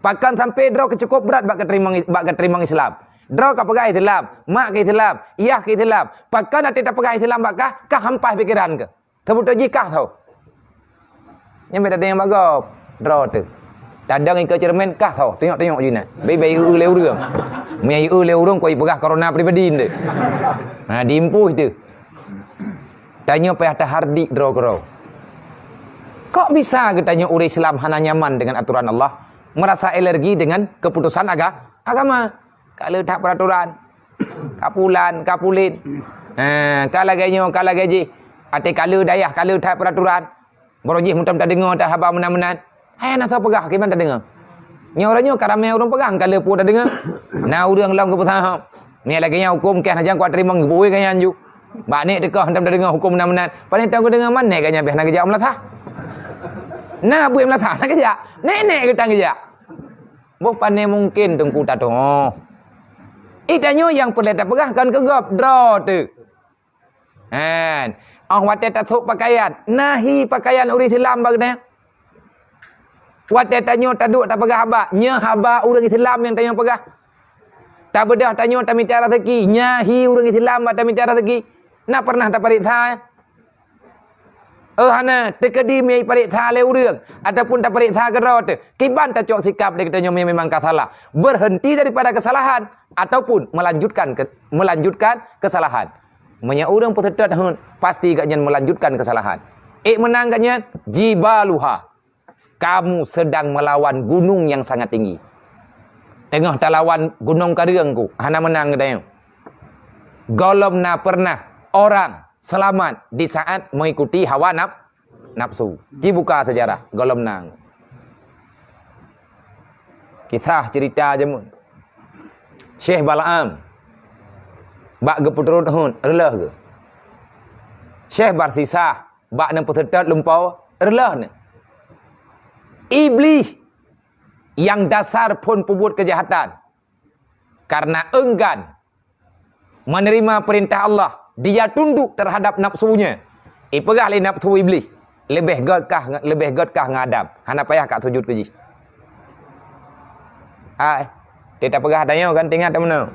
Pakan sampai draw kecukup berat bak keterima Islam. Draw ka pegah Islam, mak ke Islam, iyah ke Islam. Pakan hati tak pegah Islam bak ka hampas pikiran ke. Sebut jikah tau. Yang beda dengan bagop. Draw tu. Tadang ikut cermin kah tau. Tengok-tengok je nak. Baik-baik leu urang. Mai leu urang koi pegah corona pribadi ni. Dimpuh tu. Tanya payah tak hardik draw kerau. Kok bisa ke tanya orang Islam hana nyaman dengan aturan Allah? Merasa alergi dengan keputusan agama. Kalau tak peraturan. Kapulan, kapulin. Kalau gaji. Ate kalau dayah, kalau tak peraturan. Borojih mutam tak dengar, tak habar menan-menan. Nak tahu pegah, gimana tak dengar? Ni orangnya karamai orang pegang, kalau pun tak dengar. Nah, orang lam ke petang. Ni lagi yang hukum, kan hajang kuat terima ngebuih kan yang ju. Bak ni dekah, hentam tak dengar hukum menan-menan. Paling tahu dengar mana kan yang biasa nak kerja melatah. Nah, buih melatah, nak kerja. Nenek kita kerja. Bukan ni mungkin tungku tak tu. Itanya yang perlu tak pegah, kan kegap, draw tu. Wadah tak sok pakaian. Nahi pakaian orang Islam bagainya. Wadah tanya tak duk tak pegah haba. Nya haba orang Islam yang tanya pegah. Tak bedah tanya tak minta rezeki. Nyahi orang Islam tak minta rezeki. Nak pernah tak periksa? Hana tekedi mai periksa le urang ataupun tak periksa ke rot. Kiban tak cok sikap dia katanya memang salah. Berhenti daripada kesalahan ataupun melanjutkan kesalahan. Banyak orang peserta pasti katnya melanjutkan kesalahan. Menang katnya jibaluha. Kamu sedang melawan gunung yang sangat tinggi. Tengah tak lawan gunung Kariengku. Hana menang katanya. Golomna pernah orang selamat di saat mengikuti hawa nafsu. Buka sejarah golomna. Kisah cerita je mun. Syekh Bal'am bak ge putrut hun relah ke. Syekh Barsisah bak nang peserta lumpau relah ne. Iblis yang dasar pun pembuat kejahatan karena enggan menerima perintah Allah, dia tunduk terhadap nafsunya. Pegah le nafsu iblis. Lebih godkah ngadam. Hana payah kat sujud keji. Dia tak pegah tanya kan tinggal tak mana.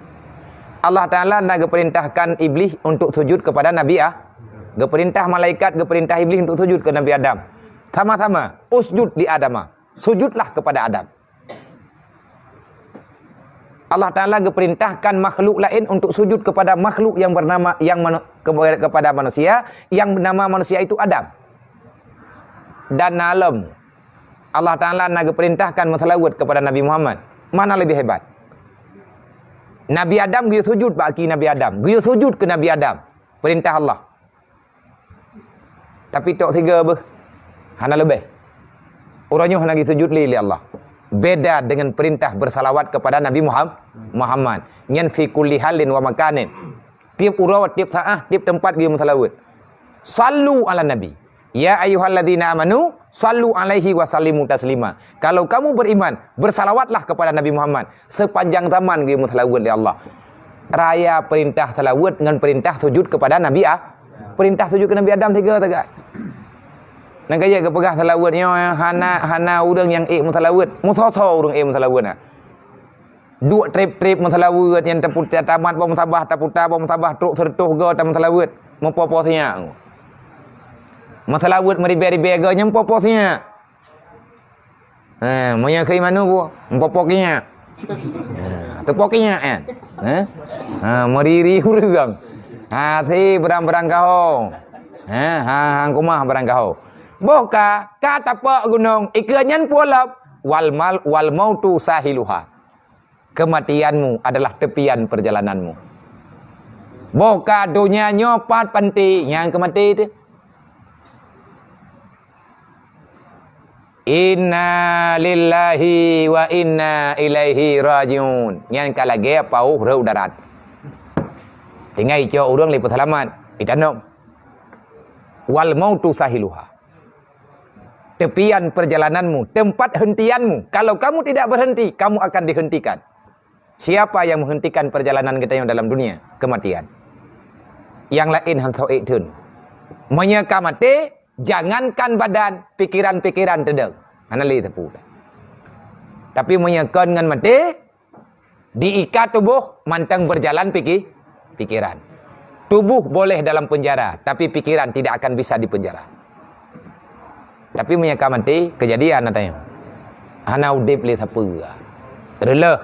Allah Taala nak perintahkan iblis untuk sujud kepada Nabi Geperintah malaikat, geperintah iblis untuk sujud ke Nabi Adam. Sama-sama usjud li Adama. Sujudlah kepada Adam. Allah Taala geperintahkan makhluk lain untuk sujud kepada makhluk yang bernama kepada manusia yang bernama manusia itu Adam. Dan alam Allah Taala nak geperintahkan masalawat kepada Nabi Muhammad. Mana lebih hebat? Nabi Adam dia sujud bagi Nabi Adam. Dia sujud ke Nabi Adam. Perintah Allah. Tapi tok tiga hana lebih. Orangnya hana sujud li Allah. beda dengan perintah bersalawat kepada Nabi Muhammad. Nyan fi kulli halin wa makanin. Tiap urau, tiap saah, tiap tempat dia bersalawat. Sallu ala Nabi. Ya ayyuhalladzina amanu sallu alaihi wa sallimu taslima. Kalau kamu beriman, bersalawatlah kepada Nabi Muhammad sepanjang zaman dia bersalawat oleh Allah. Raya perintah salawat dengan perintah sujud kepada Nabi Perintah sujud ke Nabi Adam tiga tak? Nang kaya ke pegah salawatnya hana urang yang salawat. Musoso urang salawat. Dua trip salawat yang terputar tamat bom sabah taputar bom sabah truk sertuh go tam salawat. Mempoposnya. Salawat meribe-ribe go nya mempoposnya. Monya kai mana bu? Mempopoknya. Tepoknya kan. Meriri urang. Thi berang-berang kau. Hang kumah berang kau. Boka kata pak gunung ikanyan pualap wal mautu sahiluha. Kematianmu adalah tepian perjalananmu. Boka dunia nyopat panti yang kemati itu. Inna lillahi wa inna ilaihi rajiun. Yang kalage pau reu darat. Tinggal cho urang lipat halaman. Itanong. Wal mautu sahiluha. Tepian perjalananmu, tempat hentianmu. Kalau kamu tidak berhenti, kamu akan dihentikan. Siapa yang menghentikan perjalanan kita yang dalam dunia? Kematian. Yang lain hantau itun. Menyeka mati, jangankan badan, pikiran-pikiran tedeng. Anali tepu. Tapi menyekan dengan mati, diikat tubuh, mantang berjalan pikiran. Tubuh boleh dalam penjara, tapi pikiran tidak akan bisa dipenjara. Tapi menyeka mati, kejadian katanya. Hana udip li thapa. Terleh.